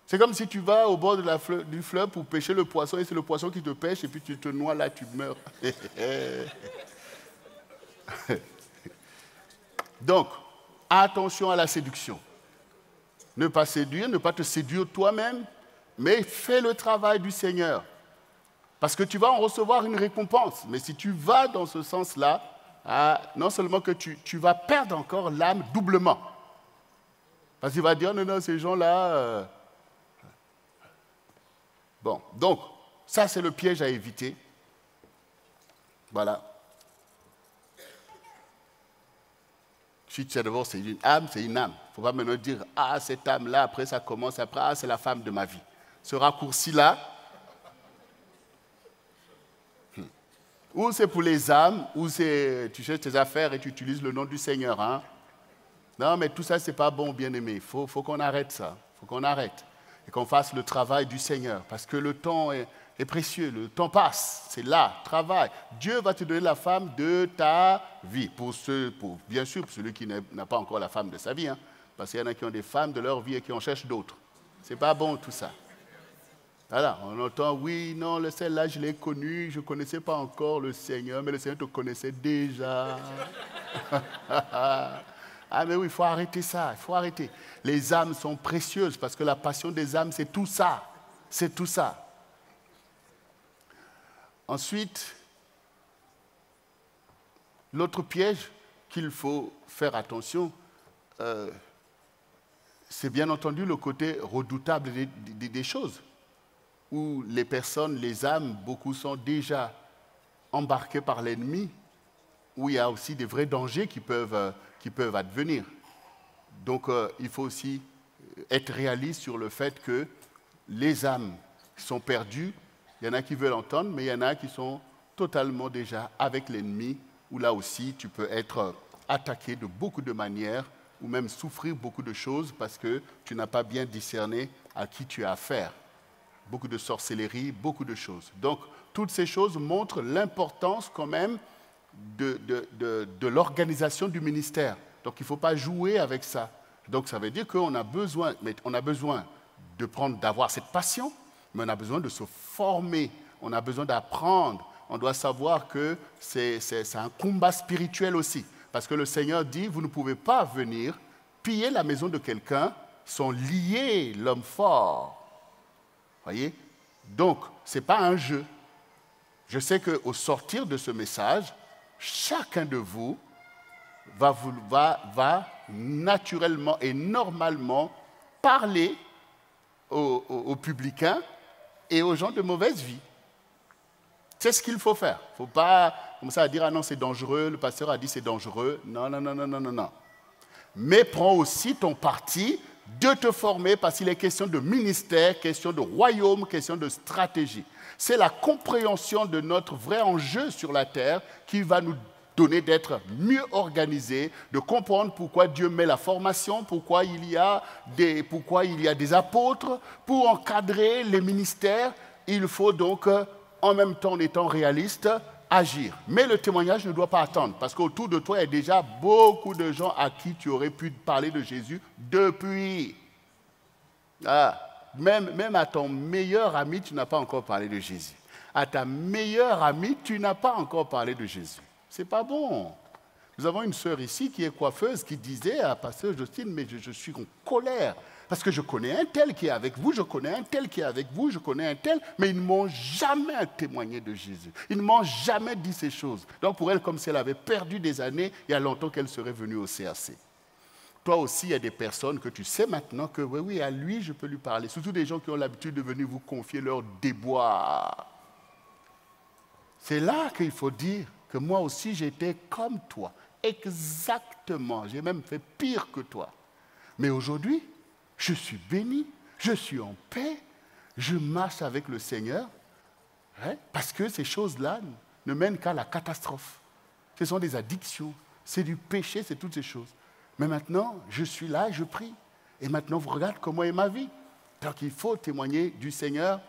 C'est comme si tu vas au bord du fleuve pour pêcher le poisson et c'est le poisson qui te pêche et puis tu te noies là, tu meurs. Donc, attention à la séduction. Ne pas séduire, ne pas te séduire toi-même, mais fais le travail du Seigneur. Parce que tu vas en recevoir une récompense. Mais si tu vas dans ce sens-là, non seulement que tu vas perdre encore l'âme doublement. Parce qu'il va dire, non, ces gens-là... Bon, donc, ça c'est le piège à éviter. Voilà. Si tu sais d'abord, c'est une âme, c'est une âme. Il ne faut pas maintenant dire, cette âme-là, après ça commence, après, c'est la femme de ma vie. Ce raccourci-là, ou c'est pour les âmes, ou c'est, tu cherches tes affaires et tu utilises le nom du Seigneur. Hein? Non, mais tout ça, ce n'est pas bon, bien-aimé. Il faut qu'on arrête ça. Il faut qu'on arrête. Et qu'on fasse le travail du Seigneur. Parce que le temps est précieux. Le temps passe. C'est là, travail. Dieu va te donner la femme de ta vie. Bien sûr, pour celui qui n'a pas encore la femme de sa vie. Hein? Parce qu'il y en a qui ont des femmes de leur vie et qui en cherchent d'autres. Ce n'est pas bon, tout ça. Voilà, on entend, oui, non, celle-là, je l'ai connue, je ne connaissais pas encore le Seigneur, mais le Seigneur te connaissait déjà. Ah, mais oui, il faut arrêter ça, il faut arrêter. Les âmes sont précieuses parce que la passion des âmes, c'est tout ça. C'est tout ça. Ensuite, l'autre piège qu'il faut faire attention, c'est bien entendu le côté redoutable des choses. Où les personnes, les âmes, beaucoup sont déjà embarquées par l'ennemi, où il y a aussi des vrais dangers qui peuvent advenir. Donc, il faut aussi être réaliste sur le fait que les âmes qui sont perdues, il y en a qui veulent entendre, mais il y en a qui sont totalement déjà avec l'ennemi, où là aussi, tu peux être attaqué de beaucoup de manières, ou même souffrir beaucoup de choses parce que tu n'as pas bien discerné à qui tu as affaire. Beaucoup de sorcellerie, beaucoup de choses. Donc, toutes ces choses montrent l'importance quand même de l'organisation du ministère. Donc, il ne faut pas jouer avec ça. Donc, ça veut dire qu'on a besoin, d'avoir cette passion, mais on a besoin de se former, on a besoin d'apprendre. On doit savoir que c'est un combat spirituel aussi. Parce que le Seigneur dit, vous ne pouvez pas venir piller la maison de quelqu'un sans lier l'homme fort. Voyez? Donc, ce n'est pas un jeu. Je sais qu'au sortir de ce message, chacun de vous va naturellement et normalement parler aux publicains et aux gens de mauvaise vie. C'est ce qu'il faut faire. Il ne faut pas commencer à dire « Ah non, c'est dangereux, le pasteur a dit c'est dangereux ». Non, non, non, non, non, non, non. Mais prends aussi ton parti de te former parce qu'il est question de ministère, question de royaume, question de stratégie. C'est la compréhension de notre vrai enjeu sur la terre qui va nous donner d'être mieux organisés, de comprendre pourquoi Dieu met la formation, pourquoi il y a des apôtres, pour encadrer les ministères. Il faut donc, en même temps en étant réaliste, agir. Mais le témoignage ne doit pas attendre, parce qu'autour de toi, il y a déjà beaucoup de gens à qui tu aurais pu parler de Jésus depuis. Même à ton meilleur ami, tu n'as pas encore parlé de Jésus. À ta meilleure amie, tu n'as pas encore parlé de Jésus. C'est pas bon. Nous avons une sœur ici qui est coiffeuse qui disait à Pasteur Justine, mais je suis en colère parce que je connais un tel qui est avec vous, je connais un tel qui est avec vous, je connais un tel, mais ils ne m'ont jamais témoigné de Jésus. Ils ne m'ont jamais dit ces choses. Donc pour elle, comme si elle avait perdu des années, il y a longtemps qu'elle serait venue au CRC. Toi aussi, il y a des personnes que tu sais maintenant que oui, à lui, je peux lui parler. Surtout des gens qui ont l'habitude de venir vous confier leurs déboires. C'est là qu'il faut dire que moi aussi, j'étais comme toi. Exactement. J'ai même fait pire que toi. Mais aujourd'hui, je suis béni, je suis en paix, je marche avec le Seigneur, parce que ces choses-là ne mènent qu'à la catastrophe. Ce sont des addictions, c'est du péché, c'est toutes ces choses. Mais maintenant, je suis là et je prie. Et maintenant, vous regardez comment est ma vie. Donc, il faut témoigner du Seigneur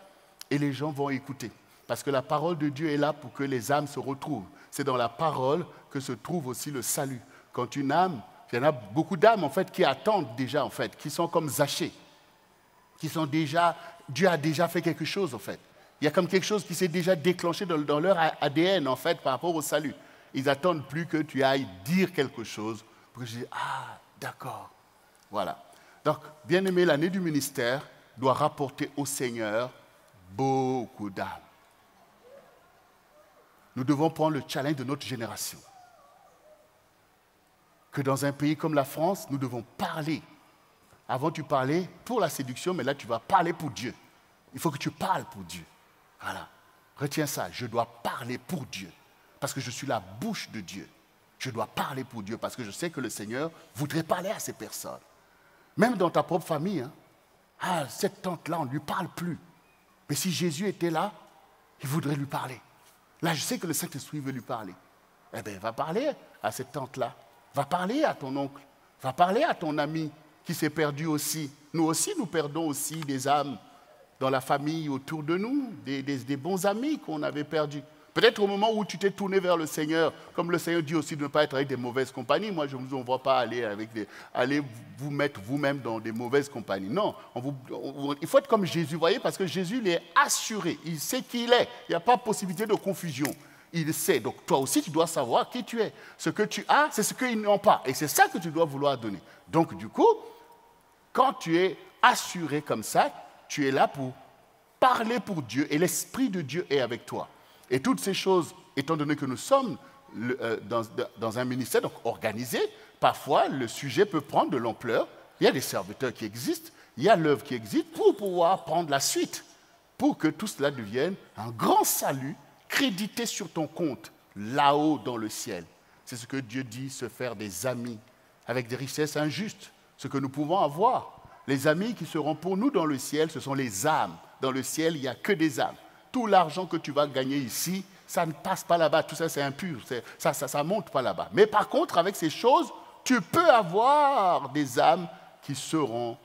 et les gens vont écouter. Parce que la parole de Dieu est là pour que les âmes se retrouvent. C'est dans la parole que se trouve aussi le salut. Quand une âme, il y en a beaucoup d'âmes en fait qui attendent déjà en fait, qui sont comme Zachée, qui sont déjà, Dieu a déjà fait quelque chose en fait. Il y a comme quelque chose qui s'est déjà déclenché dans leur ADN en fait par rapport au salut. Ils n'attendent plus que tu ailles dire quelque chose pour que je dise ah d'accord, voilà. Donc bien aimé, l'année du ministère doit rapporter au Seigneur beaucoup d'âmes. Nous devons prendre le challenge de notre génération. Que dans un pays comme la France, nous devons parler. Avant, tu parlais pour la séduction, mais là, tu vas parler pour Dieu. Il faut que tu parles pour Dieu. Voilà. Retiens ça. Je dois parler pour Dieu. Parce que je suis la bouche de Dieu. Je dois parler pour Dieu parce que je sais que le Seigneur voudrait parler à ces personnes. Même dans ta propre famille. Ah, cette tante-là, on ne lui parle plus. Mais si Jésus était là, il voudrait lui parler. Là, je sais que le Saint-Esprit veut lui parler. Eh bien, va parler à cette tante-là. Va parler à ton oncle. Va parler à ton ami qui s'est perdu aussi. Nous aussi, nous perdons aussi des âmes dans la famille autour de nous, des bons amis qu'on avait perdus. Peut-être au moment où tu t'es tourné vers le Seigneur, comme le Seigneur dit aussi de ne pas être avec des mauvaises compagnies. Moi, je ne vous envoie pas aller vous mettre vous-même dans des mauvaises compagnies. Non, il faut être comme Jésus, vous voyez, parce que Jésus, il est assuré. Il sait qui il est. Il n'y a pas possibilité de confusion. Il sait. Donc, toi aussi, tu dois savoir qui tu es. Ce que tu as, c'est ce qu'ils n'ont pas. Et c'est ça que tu dois vouloir donner. Donc, du coup, quand tu es assuré comme ça, tu es là pour parler pour Dieu et l'Esprit de Dieu est avec toi. Et toutes ces choses, étant donné que nous sommes dans un ministère donc organisé, parfois le sujet peut prendre de l'ampleur. Il y a des serviteurs qui existent, il y a l'œuvre qui existe pour pouvoir prendre la suite, pour que tout cela devienne un grand salut crédité sur ton compte, là-haut dans le ciel. C'est ce que Dieu dit, se faire des amis avec des richesses injustes, ce que nous pouvons avoir. Les amis qui seront pour nous dans le ciel, ce sont les âmes. Dans le ciel, il n'y a que des âmes. Tout l'argent que tu vas gagner ici, ça ne passe pas là-bas. Tout ça, c'est impur. Ça ne monte pas là-bas. Mais par contre, avec ces choses, tu peux avoir des âmes qui seront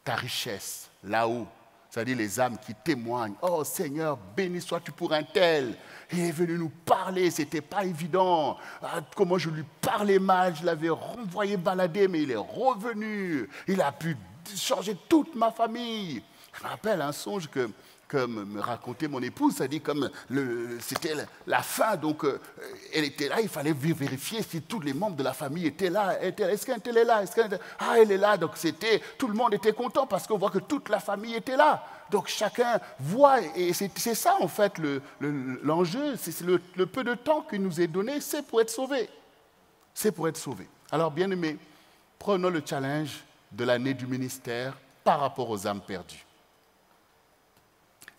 ta richesse là-haut. C'est-à-dire les âmes qui témoignent. Oh Seigneur, béni sois-tu pour un tel. Il est venu nous parler, ce n'était pas évident. Ah, comment je lui parlais mal, je l'avais renvoyé balader, mais il est revenu. Il a pu changer toute ma famille. Je me rappelle un songe que me racontait mon épouse, ça dit comme c'était la fin, donc elle était là, il fallait vérifier si tous les membres de la famille étaient là. Est-ce qu'elle est là? Ah, elle est là, donc tout le monde était content parce qu'on voit que toute la famille était là. Donc chacun voit, et c'est ça en fait l'enjeu, c'est le peu de temps qui nous est donné, c'est pour être sauvé. C'est pour être sauvé. Alors bien aimés, prenons le challenge de l'année du ministère par rapport aux âmes perdues.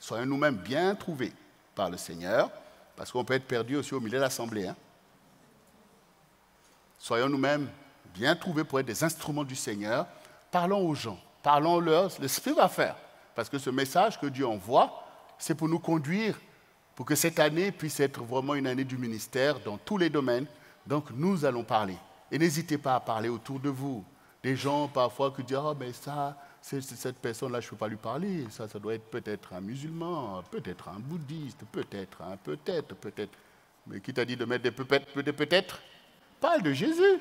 Soyons nous-mêmes bien trouvés par le Seigneur, parce qu'on peut être perdu aussi au milieu de l'assemblée. Soyons nous-mêmes bien trouvés pour être des instruments du Seigneur. Parlons aux gens, parlons-leur, l'Esprit va faire. Parce que ce message que Dieu envoie, c'est pour nous conduire, pour que cette année puisse être vraiment une année du ministère dans tous les domaines. Donc nous allons parler. Et n'hésitez pas à parler autour de vous. Des gens parfois qui disent « Oh, mais ça, cette personne-là, je ne peux pas lui parler. Ça doit être peut-être un musulman, peut-être un bouddhiste, peut-être. Mais qui t'a dit de mettre des peut-être? Parle de Jésus.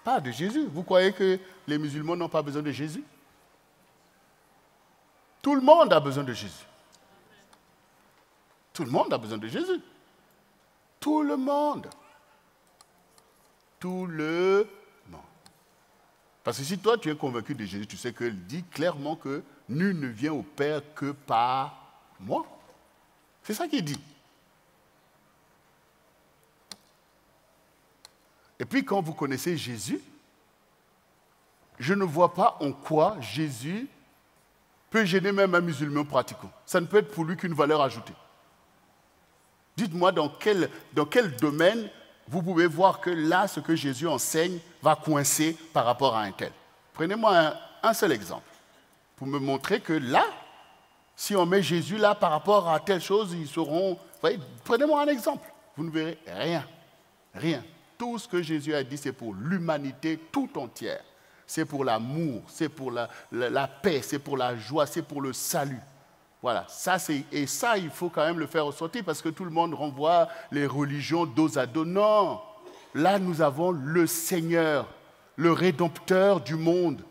Parle de Jésus. Vous croyez que les musulmans n'ont pas besoin de Jésus? Tout le monde a besoin de Jésus. Tout le monde a besoin de Jésus. Tout le monde. Tout le monde. Parce que si toi tu es convaincu de Jésus, tu sais qu'il dit clairement que nul ne vient au Père que par moi. C'est ça qu'il dit. Et puis quand vous connaissez Jésus, je ne vois pas en quoi Jésus peut gêner même un musulman pratiquant. Ça ne peut être pour lui qu'une valeur ajoutée. Dites-moi dans quel domaine vous pouvez voir que là, ce que Jésus enseigne va coincer par rapport à un tel. Prenez-moi un seul exemple pour me montrer que là, si on met Jésus là par rapport à telle chose, ils seront... Voyez, prenez-moi un exemple. Vous ne verrez rien. Rien. Tout ce que Jésus a dit, c'est pour l'humanité tout entière. C'est pour l'amour, c'est pour la paix, c'est pour la joie, c'est pour le salut. Voilà, et ça, il faut quand même le faire ressortir parce que tout le monde renvoie les religions dos à dos. Non, là, nous avons le Seigneur, le Rédempteur du monde,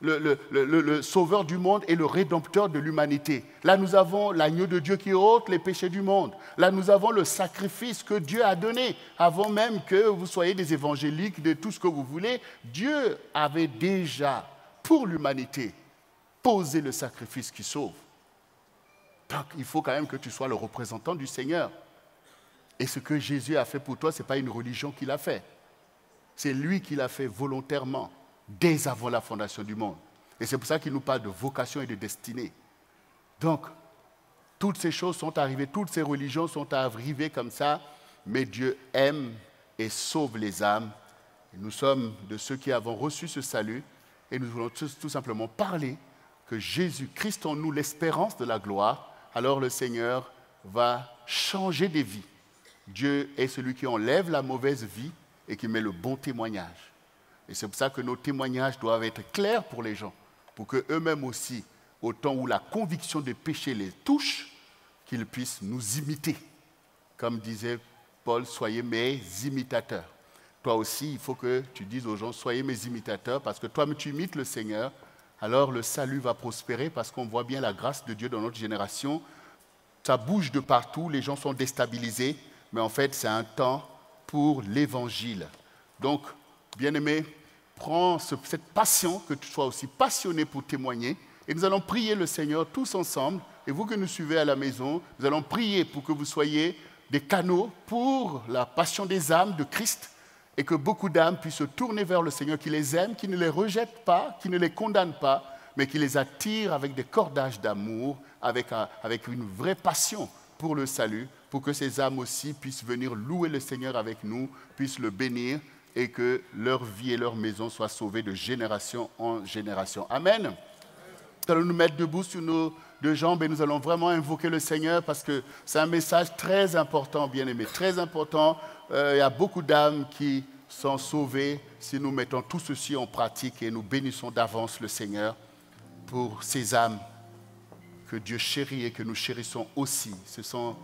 le Sauveur du monde et le Rédempteur de l'humanité. Là, nous avons l'agneau de Dieu qui ôte les péchés du monde. Là, nous avons le sacrifice que Dieu a donné. Avant même que vous soyez des évangéliques, de tout ce que vous voulez, Dieu avait déjà, pour l'humanité, posé le sacrifice qui sauve. Donc, il faut quand même que tu sois le représentant du Seigneur. Et ce que Jésus a fait pour toi, ce n'est pas une religion qu'il a fait. C'est lui qui l'a fait volontairement, dès avant la fondation du monde. Et c'est pour ça qu'il nous parle de vocation et de destinée. Donc, toutes ces choses sont arrivées, toutes ces religions sont arrivées comme ça, mais Dieu aime et sauve les âmes. Et nous sommes de ceux qui avons reçu ce salut et nous voulons tout simplement parler que Jésus-Christ en nous, l'espérance de la gloire, alors le Seigneur va changer des vies. Dieu est celui qui enlève la mauvaise vie et qui met le bon témoignage. Et c'est pour ça que nos témoignages doivent être clairs pour les gens, pour qu'eux-mêmes aussi, au temps où la conviction des péchés les touche, qu'ils puissent nous imiter. Comme disait Paul, soyez mes imitateurs. Toi aussi, il faut que tu dises aux gens, soyez mes imitateurs, parce que toi, tu imites le Seigneur, alors le salut va prospérer parce qu'on voit bien la grâce de Dieu dans notre génération. Ça bouge de partout, les gens sont déstabilisés, mais en fait, c'est un temps pour l'évangile. Donc, bien-aimé, prends cette passion, que tu sois aussi passionné pour témoigner, et nous allons prier le Seigneur tous ensemble, et vous que nous suivez à la maison, nous allons prier pour que vous soyez des canaux pour la passion des âmes de Christ, et que beaucoup d'âmes puissent se tourner vers le Seigneur, qui les aime, qui ne les rejette pas, qui ne les condamne pas, mais qui les attire avec des cordages d'amour, avec une vraie passion pour le salut, pour que ces âmes aussi puissent venir louer le Seigneur avec nous, puissent le bénir, et que leur vie et leur maison soient sauvées de génération en génération. Amen. Nous allons nous mettre debout sur nos deux jambes et nous allons vraiment invoquer le Seigneur parce que c'est un message très important, bien-aimé, très important. Il y a beaucoup d'âmes qui sont sauvées si nous mettons tout ceci en pratique et nous bénissons d'avance le Seigneur pour ces âmes que Dieu chérit et que nous chérissons aussi. Ce sont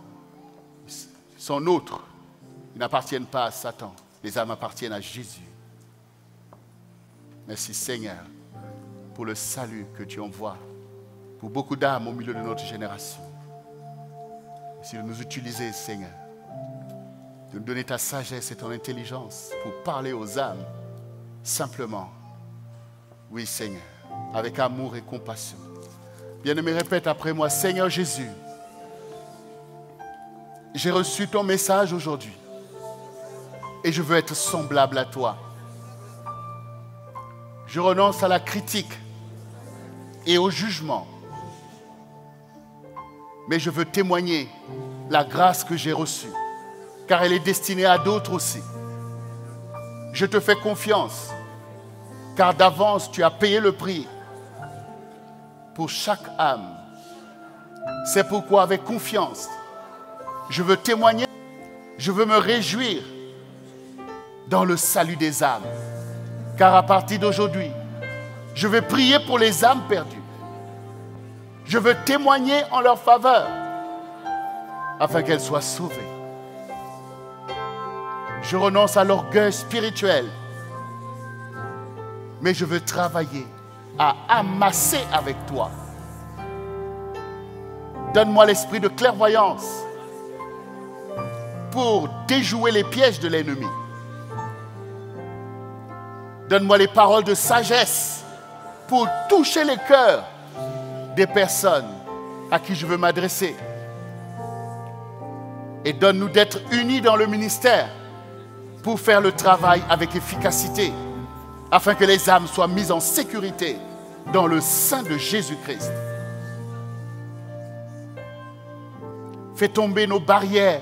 nôtres. Ils n'appartiennent pas à Satan. Les âmes appartiennent à Jésus. Merci Seigneur pour le salut que tu envoies pour beaucoup d'âmes au milieu de notre génération. Merci de nous utiliser, Seigneur, de nous donner ta sagesse et ton intelligence pour parler aux âmes simplement. Oui, Seigneur, avec amour et compassion. Bien-aimé, répète après moi, Seigneur Jésus, j'ai reçu ton message aujourd'hui et je veux être semblable à toi. Je renonce à la critique et au jugement, mais je veux témoigner la grâce que j'ai reçue, car elle est destinée à d'autres aussi. Je te fais confiance, car d'avance tu as payé le prix pour chaque âme. C'est pourquoi avec confiance, je veux témoigner, je veux me réjouir dans le salut des âmes. Car à partir d'aujourd'hui, je veux prier pour les âmes perdues. Je veux témoigner en leur faveur afin qu'elles soient sauvées. Je renonce à l'orgueil spirituel, mais je veux travailler à amasser avec toi. Donne-moi l'esprit de clairvoyance pour déjouer les pièges de l'ennemi. Donne-moi les paroles de sagesse pour toucher les cœurs des personnes à qui je veux m'adresser. Et donne-nous d'être unis dans le ministère pour faire le travail avec efficacité, afin que les âmes soient mises en sécurité dans le sein de Jésus-Christ. Fais tomber nos barrières,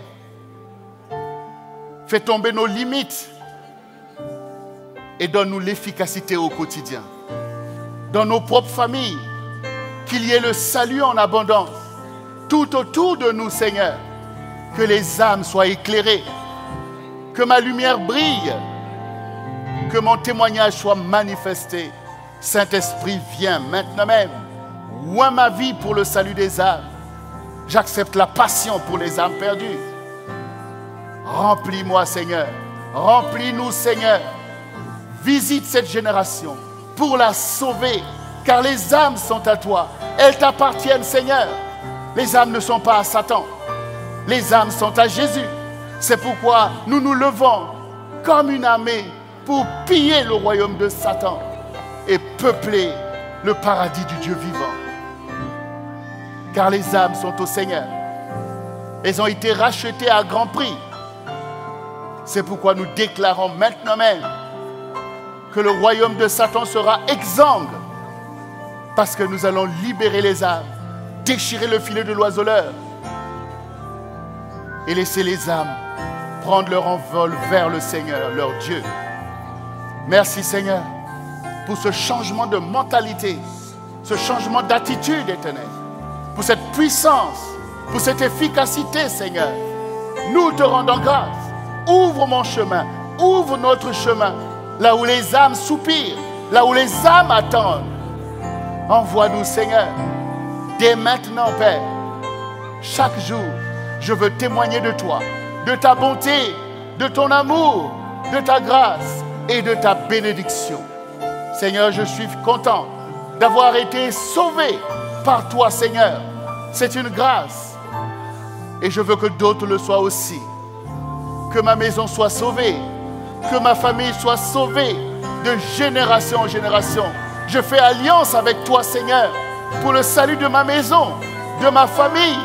fais tomber nos limites et donne-nous l'efficacité au quotidien. Dans nos propres familles, qu'il y ait le salut en abondance tout autour de nous, Seigneur. Que les âmes soient éclairées, que ma lumière brille, que mon témoignage soit manifesté. Saint-Esprit, viens maintenant même. Oins ma vie pour le salut des âmes. J'accepte la passion pour les âmes perdues. Remplis-moi, Seigneur. Remplis-nous, Seigneur. Visite cette génération pour la sauver, car les âmes sont à toi. Elles t'appartiennent, Seigneur. Les âmes ne sont pas à Satan. Les âmes sont à Jésus. C'est pourquoi nous nous levons comme une armée pour piller le royaume de Satan et peupler le paradis du Dieu vivant. Car les âmes sont au Seigneur. Elles ont été rachetées à grand prix. C'est pourquoi nous déclarons maintenant même que le royaume de Satan sera exsangue, parce que nous allons libérer les âmes, déchirer le filet de l'oiseleur et laisser les âmes prendre leur envol vers le Seigneur, leur Dieu. Merci, Seigneur, pour ce changement de mentalité, ce changement d'attitude, Éternel, pour cette puissance, pour cette efficacité, Seigneur. Nous te rendons grâce. Ouvre mon chemin, ouvre notre chemin, là où les âmes soupirent, là où les âmes attendent. Envoie-nous, Seigneur, dès maintenant, Père. Chaque jour, je veux témoigner de toi, de ta bonté, de ton amour, de ta grâce et de ta bénédiction. Seigneur, je suis content d'avoir été sauvé par toi, Seigneur. C'est une grâce et je veux que d'autres le soient aussi. Que ma maison soit sauvée, que ma famille soit sauvée de génération en génération. Je fais alliance avec toi, Seigneur, pour le salut de ma maison, de ma famille.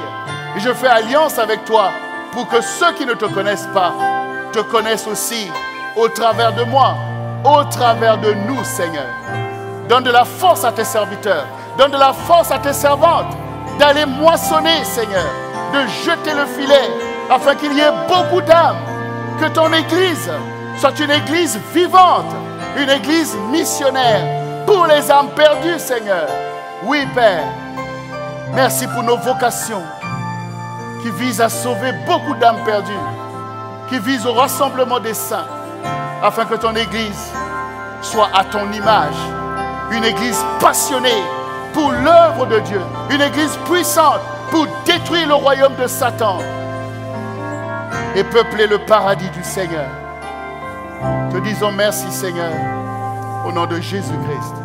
Et je fais alliance avec toi pour que ceux qui ne te connaissent pas te connaissent aussi au travers de moi, au travers de nous, Seigneur. Donne de la force à tes serviteurs, donne de la force à tes servantes d'aller moissonner, Seigneur, de jeter le filet afin qu'il y ait beaucoup d'âmes. Que ton Église soit une Église vivante, une Église missionnaire pour les âmes perdues, Seigneur. Oui, Père, merci pour nos vocations qui visent à sauver beaucoup d'âmes perdues, qui visent au rassemblement des saints, afin que ton Église soit à ton image, une Église passionnée pour l'œuvre de Dieu, une Église puissante pour détruire le royaume de Satan et peupler le paradis du Seigneur. Te disons merci, Seigneur, au nom de Jésus-Christ.